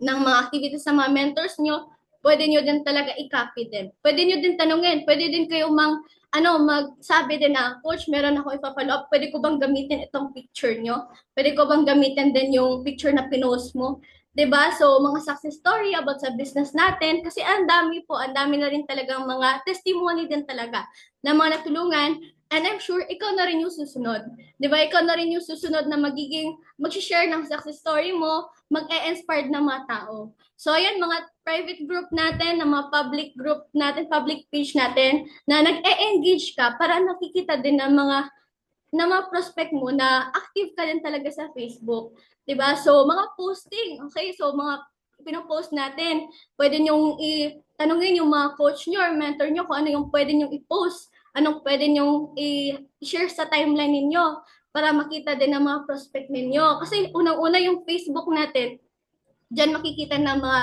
ng mga activities sa mga mentors nyo, pwede nyo din talaga i-copy din. Pwede nyo din tanungin, pwede din kayo magsabi din na, Coach, meron ako ipa-follow up, pwede ko bang gamitin itong picture nyo? Pwede ko bang gamitin din yung picture na pinost mo? 'Di ba? So, mga success story about sa business natin, kasi ang dami na rin talagang mga testimony din talaga na mga natulungan, and I'm sure ikaw na rin yung susunod. 'Di ba? Ikaw na rin yung susunod na mag-share ng success story mo, mag-e-inspired ng mga tao. So, ayan, mga private group natin, na mga public group natin, public page natin, na nag-e-engage ka para nakikita din ng mga prospect mo na active ka din talaga sa Facebook. 'Di ba? So, mga posting, okay? So, mga pinopost natin, pwede niyong tanungin yung mga coach niyo or mentor niyo kung ano yung pwede niyong i-post, anong pwede niyong i-share sa timeline ninyo para makita din ng mga prospect ninyo. Kasi unang-una yung Facebook natin, diyan makikita ng mga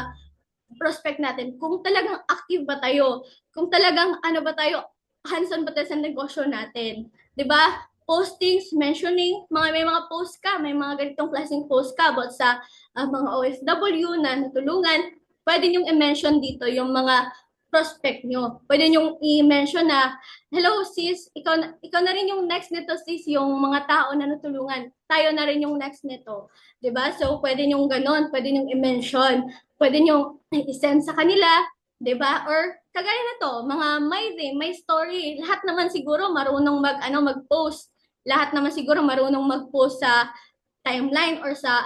prospect natin kung talagang active ba tayo, kung talagang ano ba tayo, hands-on ba tayo sa negosyo natin. 'Di ba? Postings, mentioning, may mga post ka, may mga ganitong klaseng post ka about sa mga OFW na natulungan, pwede niyong i-mention dito yung mga prospect nyo. Pwede niyong i-mention na, hello sis, ikaw na rin yung next nito sis, yung mga tao na natulungan. Tayo na rin yung next nito. 'Di ba? So, pwede niyong ganon, pwede niyong i-mention, pwede niyong i-send sa kanila, 'di ba? Or kagaya na to, mga my day, my story, lahat naman siguro marunong mag-post. Lahat naman siguro marunong mag-post sa timeline or sa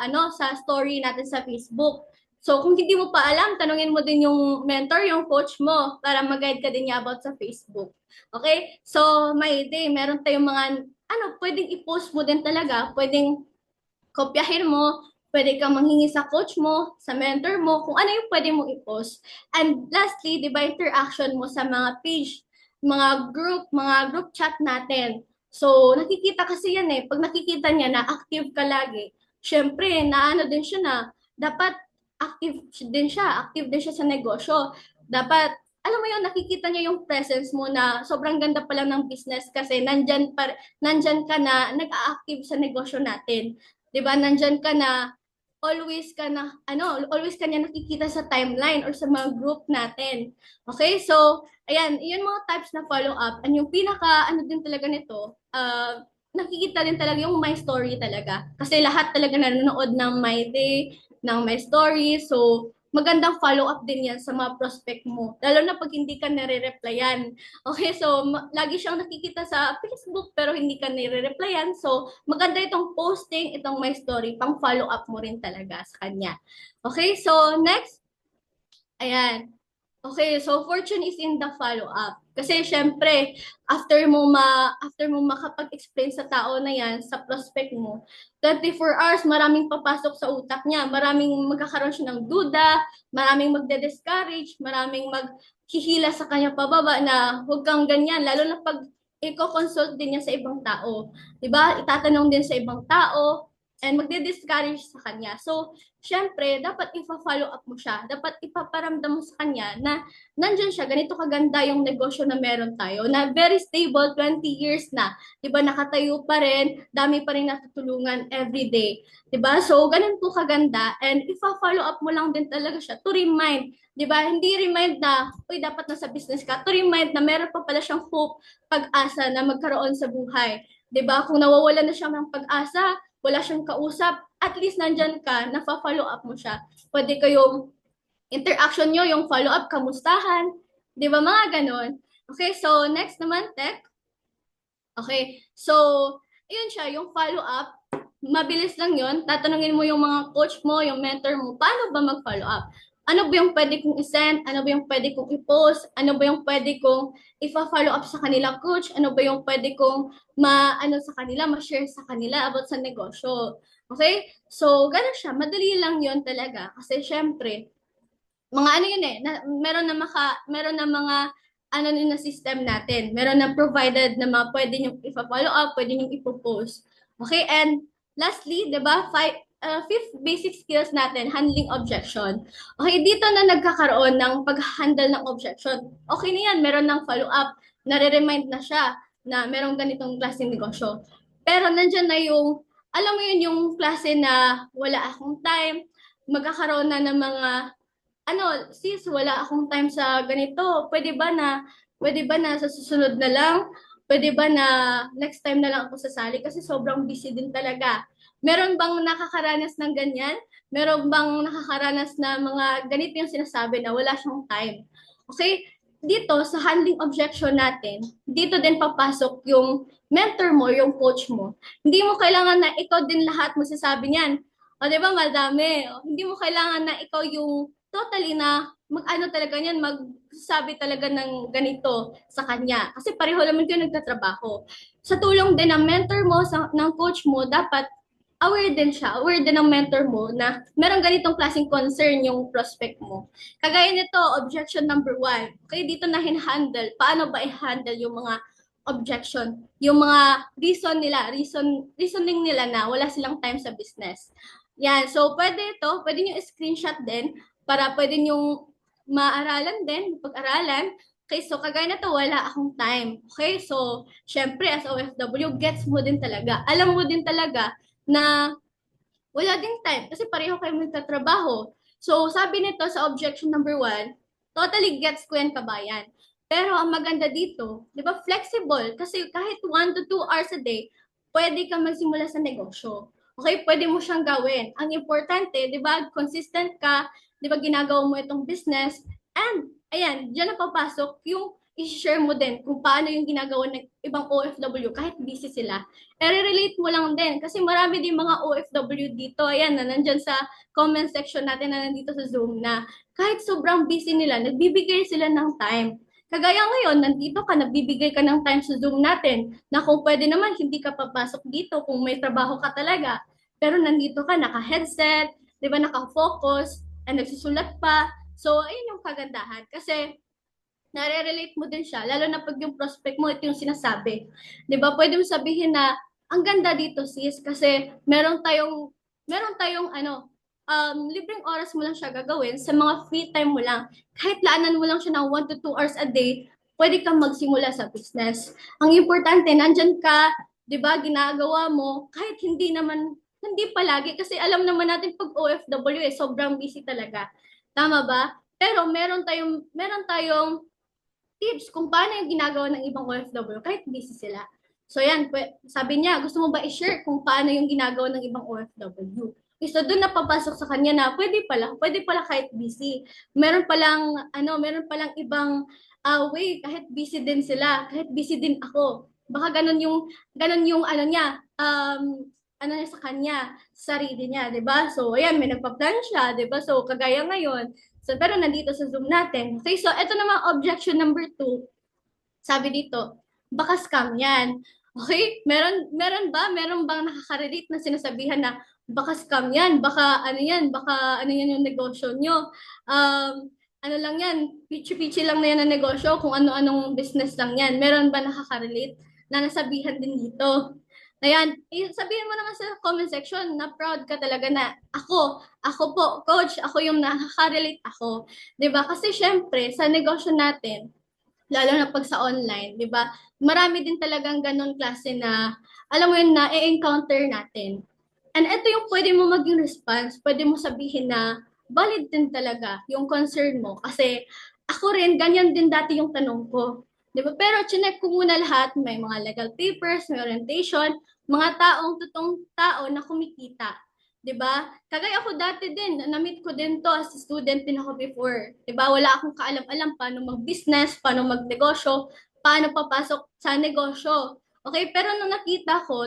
story natin sa Facebook. So, kung hindi mo pa alam, tanungin mo din yung mentor, yung coach mo para mag-guide ka din niya about sa Facebook. Okay? So, my day, meron tayong mga pwedeng i-post mo din talaga, pwedeng kopyahin mo, pwede kang manghingi sa coach mo, sa mentor mo, kung ano yung pwede mong i-post. And lastly, di ba, interaction mo sa mga page, mga group chat natin. So, nakikita kasi yan eh. Pag nakikita niya na active ka lagi, syempre, din siya na, dapat active din siya sa negosyo. Dapat, alam mo yun, nakikita niya yung presence mo na sobrang ganda pala ng business kasi nandyan ka na nag-a-active sa negosyo natin. 'Di ba? Nandyan ka na, always ka niya nakikita sa timeline or sa mga group natin. Okay? So, ayan, yun mga types na follow-up. And yung din talaga nito, nakikita din talaga yung my story talaga. Kasi lahat talaga nanonood ng my day, ng my story. So, magandang follow-up din yan sa mga prospect mo. Lalo na pag hindi ka nare-replyan. Okay, so lagi siyang nakikita sa Facebook pero hindi ka nare-replyan. So, maganda itong posting, itong my story, pang follow-up mo rin talaga sa kanya. Okay, so next. Ayan. Okay, so fortune is in the follow-up. Kasi syempre, after mo makapag-explain sa tao na yan, sa prospect mo, 24 hours, maraming papasok sa utak niya. Maraming magkakaroon siya ng duda, maraming magde-discourage, maraming maghihila sa kanya pababa na huwag kang ganyan. Lalo na pag i-consult din niya sa ibang tao. 'Di ba? Itatanong din sa ibang tao, and magdi-discourage sa kanya. So, syempre, dapat ipa-follow up mo siya. Dapat ipaparamdam mo sa kanya na nandyan siya, ganito kaganda yung negosyo na meron tayo, na very stable, 20 years na. Diba, nakatayo pa rin, dami pa rin natutulungan every day. Diba? So, ganun po kaganda, and ipa-follow up mo lang din talaga siya to remind. Diba? Hindi remind na, uy, dapat nasa business ka. To remind na meron pa pala siyang hope, pag-asa na magkaroon sa buhay. Diba? Kung nawawala na siya ng pag-asa, wala siyang kausap, at least nandyan ka, nafa-follow up mo siya. Pwede kayong interaction nyo, yung follow up, kamustahan, di ba mga ganon? Okay, so next naman, Tech. Okay, so, yun siya, yung follow up, mabilis lang yun. Tatanungin mo yung mga coach mo, yung mentor mo, paano ba mag-follow up? Ano ba yung pwede kong isend? Ano ba yung pwede kong i-post? Ano ba yung pwede kong ifa-follow up sa kanila, coach? Ano ba yung pwede kong sa kanila, ma-share sa kanila about sa negosyo? Okay? So, gano'n siya. Madali lang yon talaga. Kasi syempre, mga ano yun meron na mga ano yun na system natin. Meron na provided na mga pwede nyo ifa-follow up, pwede nyo ipo-post. Okay? And lastly, di ba, fifth basic skills natin, handling objection. Okay, dito na nagkakaroon ng pag-handle ng objection. Okay na yan, meron ng follow-up, nare-remind na siya na merong ganitong klaseng negosyo. Pero nandyan na yung, alam mo yun, yung klase na wala akong time, magkakaroon na ng mga, sis, wala akong time sa ganito, pwede ba na sa susunod na lang, pwede ba na next time na lang ako sasali kasi sobrang busy din talaga. Meron bang nakakaranas ng ganyan? Meron bang nakakaranas na mga ganito yung sinasabi na wala siyang time? Okay? Dito, sa handling objection natin, dito din papasok yung mentor mo, yung coach mo. Hindi mo kailangan na ikaw din lahat masasabi niyan. O, di ba, madami. O, hindi mo kailangan na ikaw yung totally na mag-ano talaga niyan, magsasabi talaga ng ganito sa kanya. Kasi pareho naman kayo nagtatrabaho. Sa tulong din ng mentor mo, ng coach mo, dapat aware din siya, aware din ng mentor mo na merong ganitong klaseng concern yung prospect mo. Kagaya nito, objection number 1. Okay, dito na hinhandle. Paano ba i-handle yung mga objection? Yung mga reasoning nila na wala silang time sa business. Yan, so pwede nyo screenshot din para pwede nyo maaralan din, pag-aralan. Okay, so kagaya na to, wala akong time. Okay, so syempre as OFW, gets mo din talaga. Alam mo din talaga na wala ding time kasi pareho kayo magtatrabaho. So, sabi nito sa objection number 1, totally gets ko yan, kabayan. Pero ang maganda dito, di ba, flexible. Kasi kahit 1 to 2 hours a day, pwede ka magsimula sa negosyo. Okay, pwede mo siyang gawin. Ang importante, di ba, consistent ka, di ba, ginagawa mo itong business, and, ayan, dyan na papasok yung i-share mo din kung paano yung ginagawa ng ibang OFW kahit busy sila. I-relate mo lang din kasi marami din mga OFW dito, ayan, na nandyan sa comment section natin na nandito sa Zoom na kahit sobrang busy nila, nagbibigay sila ng time. Kagaya ngayon, nandito ka, nagbibigay ka ng time sa Zoom natin na kung pwede naman, hindi ka papasok dito kung may trabaho ka talaga. Pero nandito ka, naka-headset, di ba, naka-focus, and nagsusulat pa. So, ayun yung kagandahan. Kasi nare-relate mo din siya, lalo na pag yung prospect mo, ito yung sinasabi. Di ba? Pwede mo sabihin na, ang ganda dito sis, kasi meron tayong libreng oras mo lang siya gagawin sa mga free time mo lang. Kahit laanan mo lang siya ng 1 to 2 hours a day, pwede kang magsimula sa business. Ang importante, nandyan ka, di ba, ginagawa mo, kahit hindi palagi, kasi alam naman natin pag OFW, sobrang busy talaga. Tama ba? Pero meron tayong tips kung paano yung ginagawa ng ibang OFW kahit busy sila. So yan, sabi niya, gusto mo ba i-share kung paano yung ginagawa ng ibang OFW? So doon napapasok sa kanya na pwede pala kahit busy. Meron palang ibang way, kahit busy din sila, kahit busy din ako. Baka ganun yung ano niya, sa kanya, sarili niya, 'di ba? So ayan, may nagpa-plan siya, 'di ba? So kagaya ngayon, so, pero nandito sa Zoom natin. Okay, so ito naman objection number 2. Sabi dito, baka scam yan. Okay? Meron bang nakaka-relate na sinasabihan na baka scam yan, baka ano yan yung negosyo nyo. Ano lang yan, pichi-pichi lang na yan ang negosyo, kung ano-anong business lang yan. Meron ba nakaka-relate na nasabihan din dito? Ayan, sabihin mo naman sa comment section na proud ka talaga na ako po, coach, ako yung nakaka-relate ako. 'Di ba? Kasi syempre, sa negosyo natin, lalo na pag sa online, 'di ba? Marami din talagang ganun klase na alam mo yun na i-encounter natin. And ito yung pwede mo maging response, pwede mo sabihin na valid din talaga yung concern mo kasi ako rin ganyan din dati yung tanong ko. 'Di ba? Pero chinek ko muna lahat, may mga legal papers, may orientation, mga totoong tao na kumikita. 'Di ba? Kagaya ako dati din, na-meet ko din to as a student din ako before. 'Di ba? Wala akong kaalam-alam paano mag-business, paano magnegosyo, paano papasok sa negosyo. Okay, pero nung nakita ko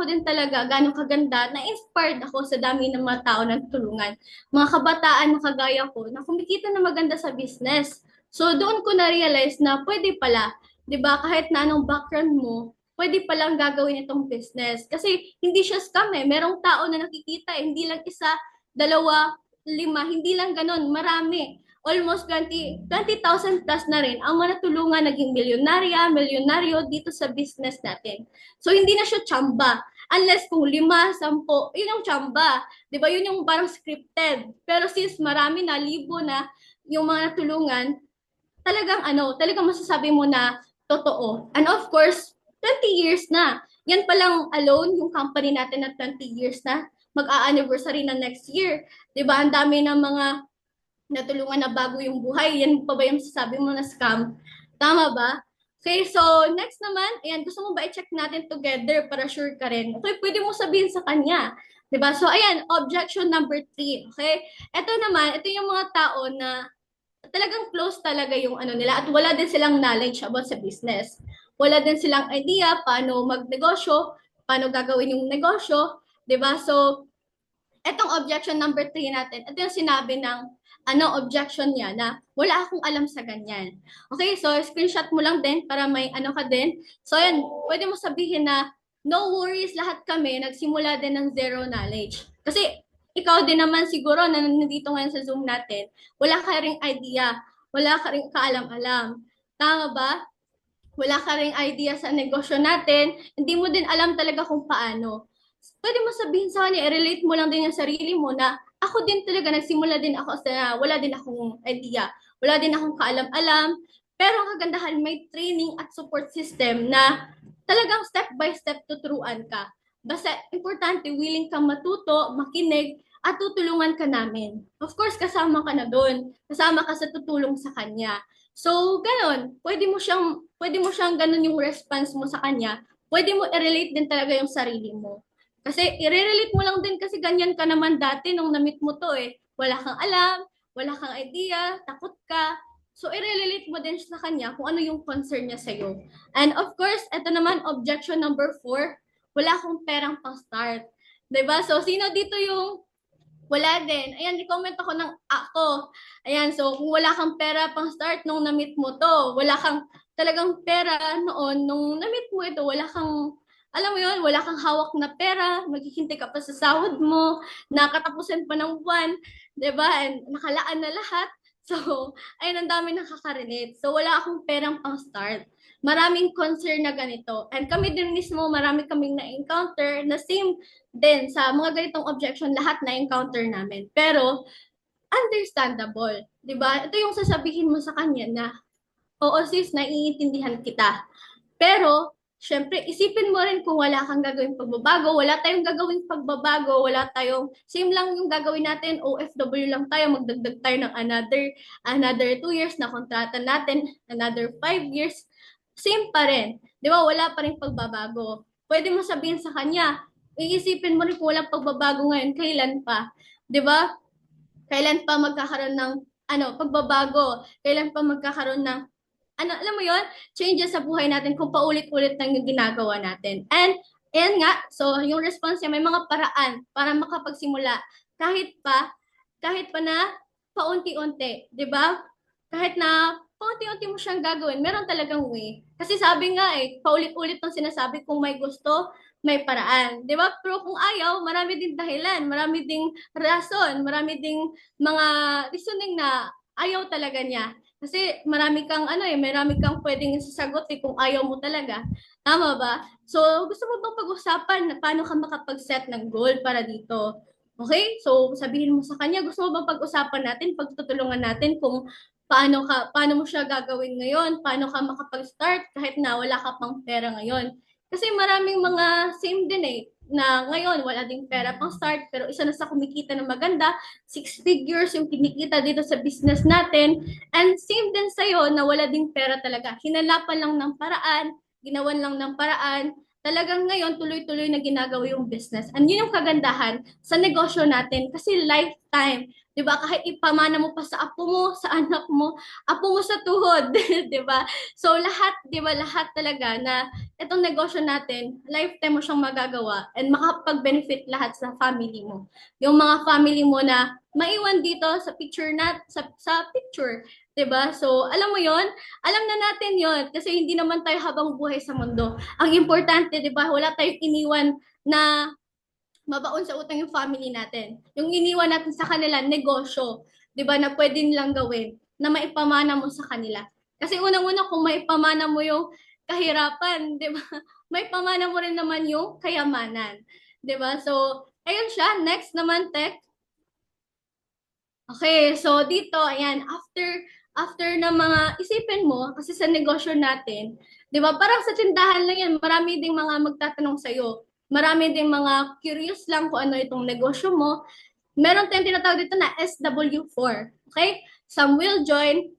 din talaga gano'ng kaganda, na-inspired ako sa dami ng mga tao na tulungan. Mga kabataan na kagaya ko, na kumikita na maganda sa business. So doon ko na-realize na pwede pala, 'di ba, kahit na anong background mo, pwede palang gagawin itong business. Kasi hindi siya scam eh. Merong tao na nakikita eh. Hindi lang isa, dalawa, lima, hindi lang ganon, marami. Almost 20,000 plus na rin ang manatulungan naging milyonaryo dito sa business natin. So hindi na siya chamba. Unless kung 5, 10, yun yung chamba. 'Di ba? Yun yung parang scripted. Pero since marami na, libo na yung mga natulungan, talagang masasabi mo na totoo. And of course, 20 years na. Yan pa lang alone, yung company natin na 20 years na, mag-a-anniversary na next year. 'Di ba? Ang dami ng mga natulungan na bago yung buhay. Yan pa ba yung sasabi mo na scam? Tama ba? Okay, so next naman, ayan, gusto mo ba i-check natin together para sure ka rin? Okay, pwede mo sabihin sa kanya. 'Di ba? So ayan, objection number 3. Okay? Ito naman, ito yung mga tao na talagang close talaga yung ano nila at wala din silang knowledge about sa business. Wala din silang idea paano magnegosyo, paano gagawin yung negosyo, 'di ba? So, etong objection number 3 natin, ito yung sinabi ng objection niya na wala akong alam sa ganyan. Okay, so screenshot mo lang din para may ano ka din. So, yan, pwede mo sabihin na no worries, lahat kami nagsimula din ng zero knowledge. Kasi ikaw din naman siguro na nandito ngayon sa Zoom natin, wala ka ring idea, wala ka ring kaalam-alam. Tama ba? Wala ka ring idea sa negosyo natin, hindi mo din alam talaga kung paano. Pwede mo sabihin sa kanya, i-relate mo lang din yung sarili mo na ako din talaga, nagsimula din ako sa wala din akong idea, wala din akong kaalam-alam, pero ang kagandahan, may training at support system na talagang step by step tuturuan ka. Basta importante, willing kang matuto, makinig, at tutulungan ka namin. Of course, kasama ka na doon. Kasama ka sa tutulong sa kanya. So, ganun. Pwede mo siyang ganun yung response mo sa kanya. Pwede mo i-relate din talaga yung sarili mo. Kasi i-relate mo lang din kasi ganyan ka naman dati nung na-meet mo to eh. Wala kang alam, wala kang idea, takot ka. So i-relate mo din sa kanya kung ano yung concern niya sa'yo. And of course, ito naman, objection number 4, wala akong perang pang-start. 'Di ba? So sino dito yung wala din? Ayan, i-comment ako ng ako. Ayan, so kung wala kang pera pang start nung na-meet mo to, wala kang talagang pera noon nung na-meet mo ito, wala kang, alam mo yun, wala kang hawak na pera, maghihintay ka pa sa sahod mo, nakatapusin pa ng buwan, 'di ba? And nakalaan na lahat. So, ayun, ang dami nakaka-relate. So, wala akong perang pang start. Maraming concern na ganito. And kami din mismo, marami kaming na-encounter na same din sa mga ganitong objection, lahat na-encounter namin. Pero, understandable. 'Di ba? Ito yung sasabihin mo sa kanya na, oo sis, naiintindihan kita. Pero, syempre, isipin mo rin kung wala kang gagawing pagbabago, wala tayong gagawing pagbabago, wala tayong, same lang yung gagawin natin, OFW lang tayo, magdagdag tayo ng another 2 years na kontrata natin, another 5 years, same pa rin. Di ba? Wala pa rin pagbabago. Pwede mo sabihin sa kanya, iisipin mo rin kung walang pagbabago ngayon, kailan pa? Di ba? Kailan pa magkakaroon ng pagbabago? Kailan pa magkakaroon ng alam mo yon, changes sa buhay natin kung paulit-ulit lang yung ginagawa natin. And, ayan nga, so yung response niya, may mga paraan para makapagsimula kahit pa na paunti-unti, di ba? Kahit na paunti-unti mo siyang gagawin, meron talagang way. Kasi sabi nga paulit-ulit ang sinasabi kung may gusto, may paraan. Di ba? Pero kung ayaw, marami ding dahilan, marami ding rason, marami ding mga reasoning na ayaw talaga niya. Kasi marami kang pwedeng sasagot kung ayaw mo talaga. Tama ba? So, gusto mo bang pag-usapan na paano ka makapag-set ng goal para dito? Okay? So, sabihin mo sa kanya, gusto mo bang pag-usapan natin, pagtutulungan natin kung paano mo siya gagawin ngayon, paano ka makapag-start kahit na wala ka pang pera ngayon. Kasi maraming mga same din na ngayon wala ding pera pang start pero isa na sa kumikita ng maganda, 6 figures yung kinikita dito sa business natin. And same din sa'yo na wala ding pera talaga. Hinalapan lang ng paraan, ginawan lang ng paraan, talagang ngayon tuloy-tuloy na ginagawa yung business. And yun yung kagandahan sa negosyo natin kasi lifetime. 'Di ba? Kahit ipamana mo pa sa apo mo, sa anak mo, apo mo sa tuhod, 'di ba? So lahat, 'di ba, lahat talaga na itong negosyo natin, lifetime mo siyang magagawa and makapag-benefit lahat sa family mo. Yung mga family mo na maiwan dito sa picture sa picture, 'di ba? So alam mo 'yon, alam na natin 'yon kasi hindi naman tayo habang buhay sa mundo. Ang importante, 'di ba, wala tayong iniwan na mabaon sa utang yung family natin. Yung iniwan natin sa kanila, negosyo, 'di ba, na pwede nilang gawin, na maipamana mo sa kanila. Kasi unang-una kung maipamana mo yung kahirapan, 'di ba? Maipamana mo rin naman yung kayamanan, 'di ba? So, ayun siya, next naman tech. Okay, so dito, ayan, after na mga isipin mo, kasi sa negosyo natin, di ba, parang sa tindahan lang yan, marami ding mga magtatanong sa'yo. Marami ding mga curious lang kung ano itong negosyo mo. Meron tayong tinatawag dito na SW4. Okay? Some will join,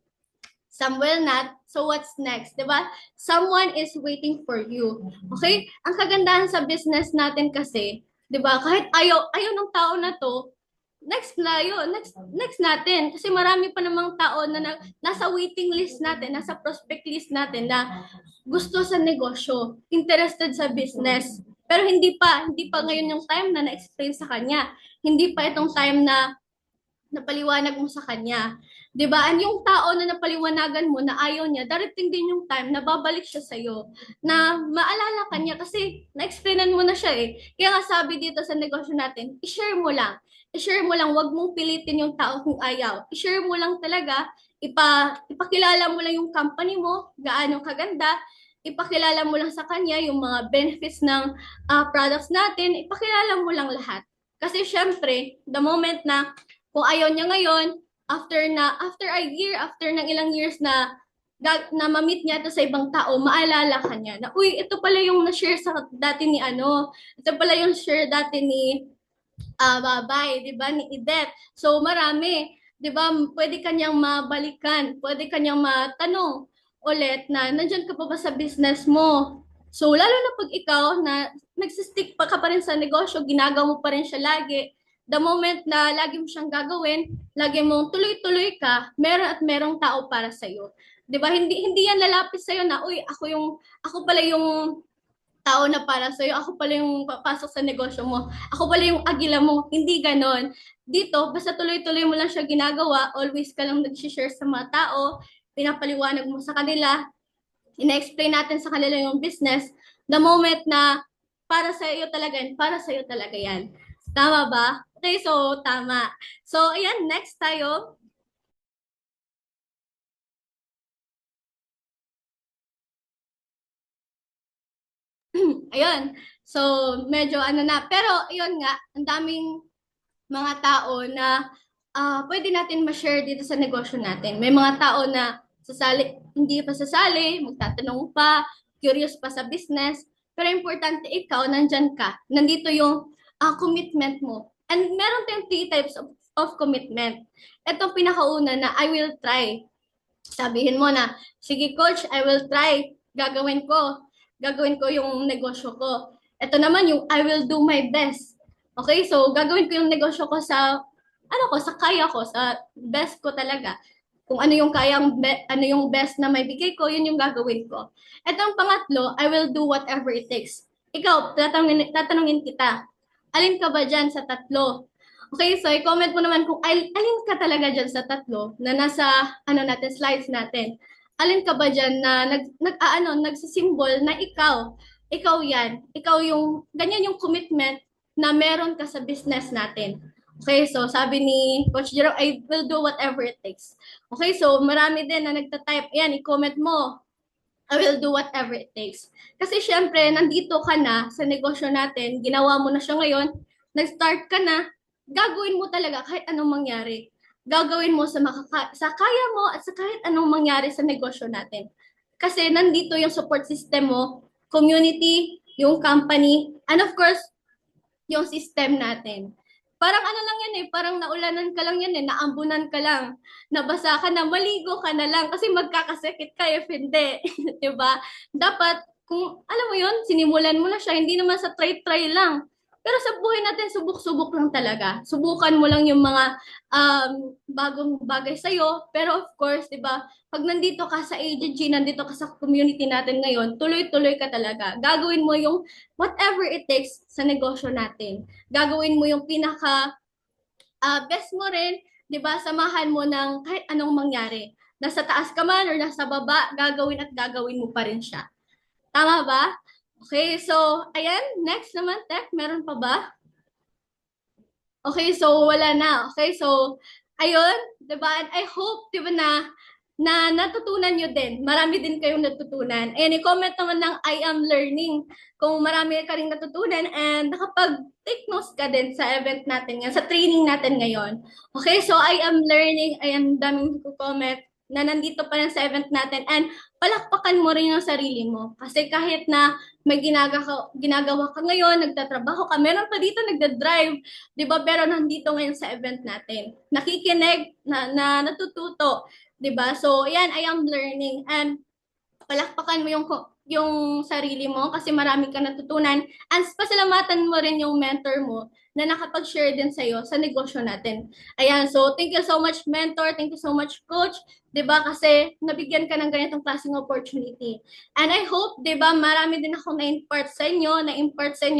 some will not. So what's next? Di ba? Someone is waiting for you. Okay? Ang kagandahan sa business natin kasi, di ba, kahit ayaw ng tao na to, next natin kasi marami pa namang tao na nasa waiting list natin, nasa prospect list natin na gusto sa negosyo, interested sa business. Pero hindi pa ngayon yung time na na-explain sa kanya. Hindi pa itong time na napaliwanag mo sa kanya. 'Di ba? Ang yung tao na napaliwanagan mo na ayaw niya, darating din yung time na babalik siya sa iyo, na maalala ka niya kasi na-explainan mo na siya eh. Kaya nga sabi dito sa negosyo natin, i-share mo lang. I-share mo lang, wag mong pilitin yung tao kung ayaw. I-share mo lang talaga, ipakilala mo lang yung company mo, gaano kaganda, ipakilala mo lang sa kanya yung mga benefits ng products natin, ipakilala mo lang lahat. Kasi syempre, the moment na kung ayaw niya ngayon, after a year, after ng ilang years na ma-meet niya ito sa ibang tao, maalala ka niya na, uy, ito pala yung na-share sa dati ni ito pala yung share dati ni Babay, di ba, ni Idet. So marami, di ba, pwede kanyang mabalikan, pwede kanyang matanong ulit na nandyan ka pa ba sa business mo? So lalo na pag ikaw na nagsistick pa ka pa rin sa negosyo, ginagawa mo pa rin siya lagi, the moment na lagi mo siyang gagawin, lagi mong tuloy-tuloy ka, meron at merong tao para sa iyo. 'Di ba? Hindi yan lalapit sa iyo na, uy, ako pala yung tao na para sa iyo, ako pala yung papasok sa negosyo mo, ako pala yung agila mo. Hindi ganon. Dito, basta tuloy-tuloy mo lang siya ginagawa, always ka lang nag-share sa mga tao, pinapaliwanag mo sa kanila, ina-explain natin sa kanila yung business, the moment na para sa iyo talaga yan, para sa iyo talaga yan. Tama ba? Okay, so tama. So, ayan, next tayo. Ayun. So, medyo ano na. Pero, ayun nga, ang daming mga tao na pwede natin ma-share dito sa negosyo natin. May mga tao na sasali, hindi pa sasali, magtatanong pa, curious pa sa business. Pero importante ikaw, nandyan ka. Nandito yung commitment mo. And meron tayong 3 types of commitment. Ito pinakauna na I will try. Sabihin mo na, sige coach, I will try. Gagawin ko yung negosyo ko. Ito naman yung I will do my best. Okay, so gagawin ko yung negosyo ko sa sa kaya ko, sa best ko talaga. Kung ano yung ano yung best na may bigay ko, yun yung gagawin ko. Itong pangatlo, I will do whatever it takes. Ikaw, tatanungin kita, alin ka ba dyan sa tatlo? Okay, so i-comment mo naman kung alin ka talaga dyan sa tatlo na nasa slides natin. Alin ka ba dyan na nagsisimbol na ikaw yan. Ikaw yung, ganyan yung commitment na meron ka sa business natin. Okay, so sabi ni Coach Jerome, I will do whatever it takes. Okay, so marami din na nagta-type, yan, i-comment mo, I will do whatever it takes. Kasi syempre, nandito ka na sa negosyo natin, ginawa mo na siya ngayon, nag-start ka na, gagawin mo talaga kahit anong mangyari. Gagawin mo sa kaya mo at sa kahit anong mangyari sa negosyo natin. Kasi nandito yung support system mo, community, yung company, and of course, yung system natin. Parang ano lang yan parang naulanan ka lang yan naambunan ka lang, nabasa ka na, maligo ka na lang kasi magkakasakit ka if hindi, 'di ba? Dapat kung alam mo 'yon, sinimulan mo na siya, hindi naman sa try-try lang. Pero sa buhay natin, subok-subok lang talaga. Subukan mo lang yung mga bagong bagay sa'yo. Pero of course, di ba, pag nandito ka sa AGG, nandito ka sa community natin ngayon, tuloy-tuloy ka talaga. Gagawin mo yung whatever it takes sa negosyo natin. Gagawin mo yung pinaka best mo rin, 'di ba? Samahan mo ng kahit anong mangyari. Nasa taas ka man or nasa baba, gagawin at gagawin mo pa rin siya. Tama ba? Okay, so ayan, next naman, Tech, meron pa ba? Okay, so wala na. Okay, so ayun, 'di ba? And I hope 'di ba na natutunan nyo din. Marami din kayong natutunan. And i-comment naman ng I am learning kung marami ka rin natutunan and nakapag-take notes ka din sa event natin ngayon, sa training natin ngayon. Okay, so I am learning. Ayan, daming comment na nandito pa rin sa event natin and palakpakan mo rin yung sarili mo. Kasi kahit na may ginagawa ka ngayon, nagtatrabaho ka, meron pa dito nagda-drive, di ba? Pero nandito ngayon sa event natin. Nakikinig, na natututo, 'di ba? So, yan, I am learning and palakpakan mo yung sarili mo kasi marami kang natutunan and pasalamatan mo rin yung mentor mo na nakapag-share din sa'yo sa negosyo natin. Ayan, so thank you so much mentor, thank you so much coach, 'di ba? Kasi nabigyan ka ng ganitong klaseng opportunity. And I hope, 'di ba, marami din ako na-impart sa inyo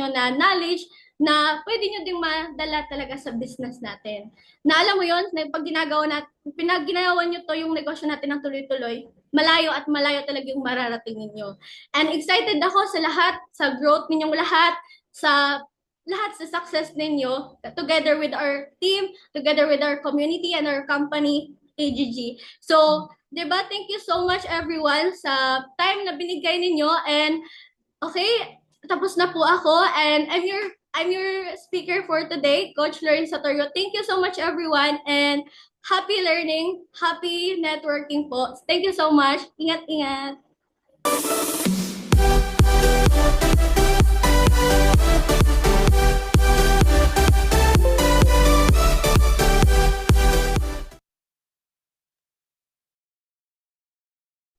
na knowledge na pwede nyo ding madala talaga sa business natin. Na alam mo yon, na pag ginagawa nyo to yung negosyo natin ng tuloy-tuloy, malayo at malayo talaga yung mararating ninyo. And excited ako sa lahat, sa growth ninyong lahat, sa success ninyo, together with our team, together with our community and our company, AGG. So, di ba, thank you so much everyone sa time na binigay ninyo and okay, tapos na po ako and I'm your speaker for today, Coach Lauren Satorio. Thank you so much everyone and happy learning, happy networking po. Thank you so much. Ingat-ingat.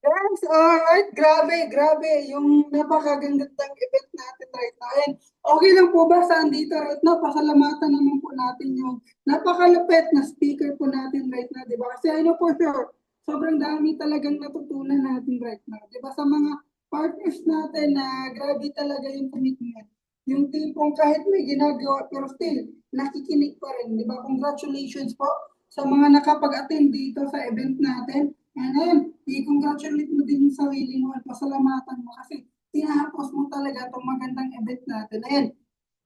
Yes, alright. Grabe. Yung napakagandang event natin right now. And okay lang po ba sa andito right now? Pasalamatan naman po natin yung napakalupit na speaker po natin right now, di ba? Kasi I know for sure, sobrang dami talagang natutunan natin right now. Di ba? Sa mga partners natin na grabe talaga yung commitment. Yung tipong kahit may ginagawa, pero still, nakikinig pa rin. Di ba? Congratulations po sa mga nakapag-attend dito sa event natin. And ayun, i-congratulate mo din yung sarili mo at pasalamatan mo kasi tinapos mo talaga itong magandang event natin. Ayun,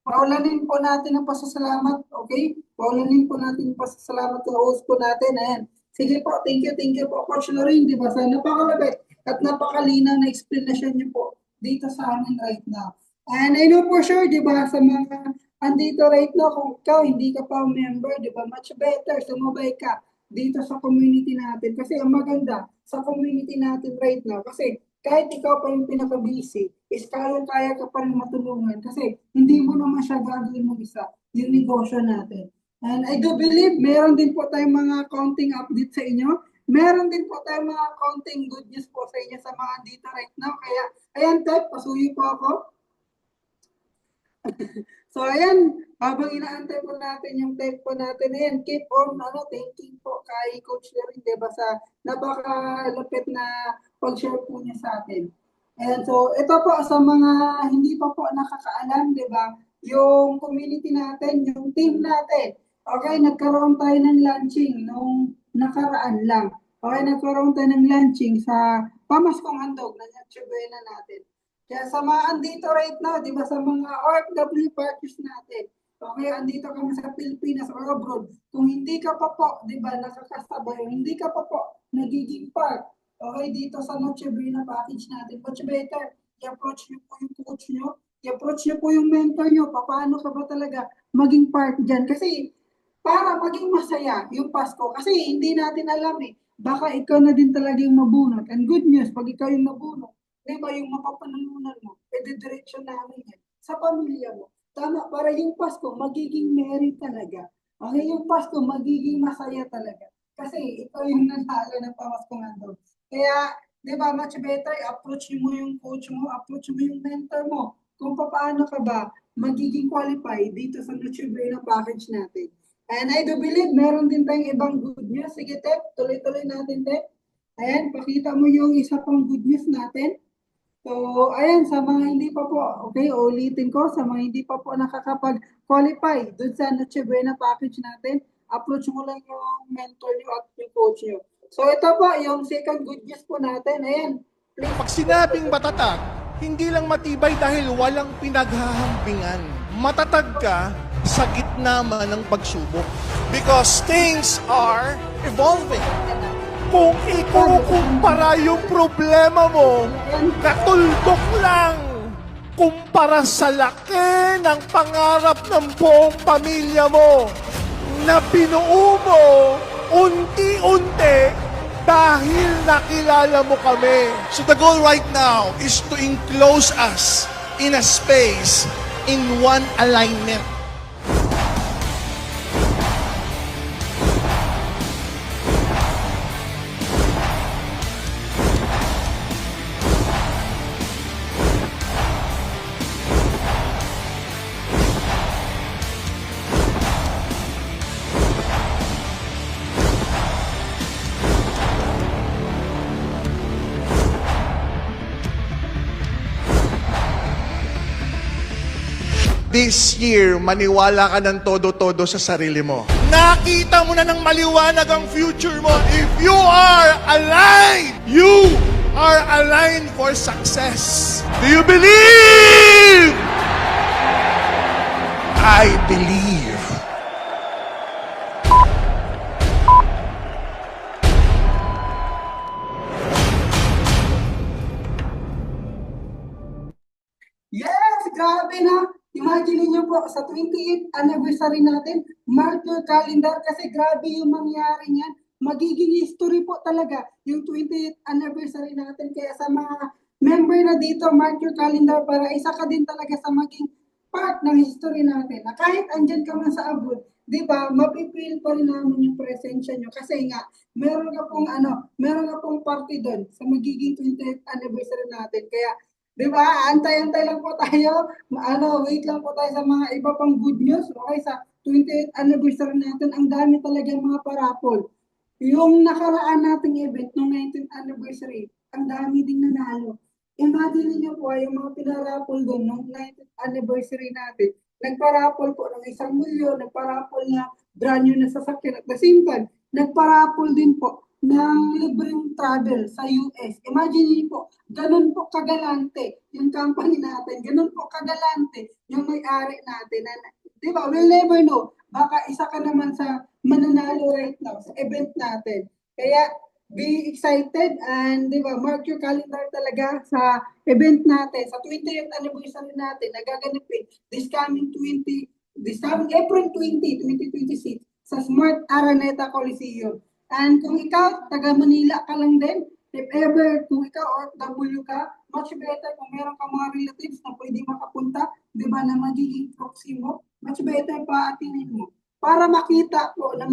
paulanin po natin ang pasasalamat, okay? Paulanin po natin yung pasasalamat sa host po natin. Ayan. Sige po, thank you po, Coach Lorraine, di ba? Sa napakalapit at napakalinaw na explanation niyo po dito sa amin right now. And I know for sure, di ba, sa mga andito right now, kung ikaw hindi ka pa member, di ba, much better, sumabay ka dito sa community natin. Kasi ang maganda sa community natin right now, kasi kahit ikaw pa yung pinaka-busy, is kaya ka pa rin matulungan kasi hindi mo naman siya gagawin mo isa, yung negosyo natin. And I do believe meron din po tayong mga counting update sa inyo. Meron din po tayong mga counting good news po sa inyo sa mga dito right now. Kaya, ayan, Ted, pasuyo po ako. So, ayan, habang inaantay po natin yung type po natin, ayan, keep on, thanking po kay Coach Lerin, diba, sa napakalapit na pag-share po niya sa atin. And so, ito po sa mga hindi pa po nakakaalam, diba, yung community natin, yung team natin, okay, nagkaroon tayo ng launching nung nakaraan lang. Okay, nagkaroon tayo ng launching sa Pamaskong Handog na natin. Kaya sa mga andito right now, di ba, sa mga OFW partners natin, okay, andito kami sa Pilipinas or abroad, kung hindi ka pa po, di ba, nakakasabay, o hindi ka pa po nagiging part, okay, dito sa Noche Buena package natin, much better, i-approach niyo po yung coach niyo, i-approach niyo po yung mentor niyo, paano ka ba talaga maging part dyan, kasi para maging masaya yung Pasko, kasi hindi natin alam baka ikaw na din talaga yung mabunot, and good news, pag ikaw yung mabunot, di ba, yung mapapanalunan mo, diretso namin yan, sa pamilya mo. Tama, para yung Pasko magiging merry talaga. Okay, yung Pasko magiging masaya talaga. Kasi ikaw yung nanalo ng pamasko nga doon. Kaya, di ba, much better, approach mo yung coach mo, approach mo yung mentor mo, kung paano ka ba magiging qualified dito sa Noche Buena package natin. And I do believe meron din tayong ibang good news. Sige, Tep, tuloy-tuloy natin, Tep. Ayan, pakita mo yung isa pang good news natin. So, ayan, sa mga hindi pa po, okay, ulitin ko, sa mga hindi pa po nakakapag-qualify dun sa Noche Buena package natin, approach mo lang yung mentor nyo at yung coach nyo. So, ito po, yung second good news po natin, ayan. Pag sinabing matatag, hindi lang matibay dahil walang pinaghahambingan. Matatag ka sa gitna man ng pagsubok. Because things are evolving. Kung ikukumpara yung problema mo, katuldok lang kumpara sa laki ng pangarap ng buong pamilya mo na binuo mo unti-unti dahil nakilala mo kami. So the goal right now is to enclose us in a space in one alignment. This year, maniwala ka ng todo-todo sa sarili mo. Nakita mo na ng maliwanag ang future mo. If you are aligned, you are aligned for success. Do you believe? I believe. Yes, grabe na. Imagine niyo po, sa 28th anniversary natin, mark your calendar kasi grabe yung mangyari niyan. Magiging history po talaga yung 28th anniversary natin. Kaya sa mga member na dito, mark your calendar para isa ka din talaga sa maging part ng history natin. Na kahit andyan ka man sa abroad, di ba, mapipil pa rin namin yung presensya nyo. Kasi nga, meron ka pong party doon sa magiging 28th anniversary natin. Kaya, di ba? Antay-antay lang po tayo. Wait lang po tayo sa mga iba pang good news. Okay, sa 28th anniversary natin, ang dami talaga mga parapol. Yung nakaraan nating event, nung 19th anniversary, ang dami ding nanalo. Imagine niyo po, yung mga pinarapol doon, nung 19th anniversary natin, nagparapol po ng 1,000,000, nagparapol na brand new na sasakyan. At the same time, nagparapol din po ng libreng travel sa US. Imagine niyo po, ganun po kagalante yung company natin, ganun po kagalante yung may-ari natin. Di ba, we'll never know. Baka isa ka naman sa mananalo right now sa event natin. Kaya, be excited and di ba, mark your calendar talaga sa event natin, sa 20th anniversary natin, nagaganapin this coming April 20, 2026 sa Smart Araneta Coliseum. And kung ikaw, taga Manila ka lang din, if ever, kung ikaw OFW ka, much better kung meron ka mga relatives na pwede makapunta, di ba, na magiging proxy mo, much better pa atinin mo para makita po na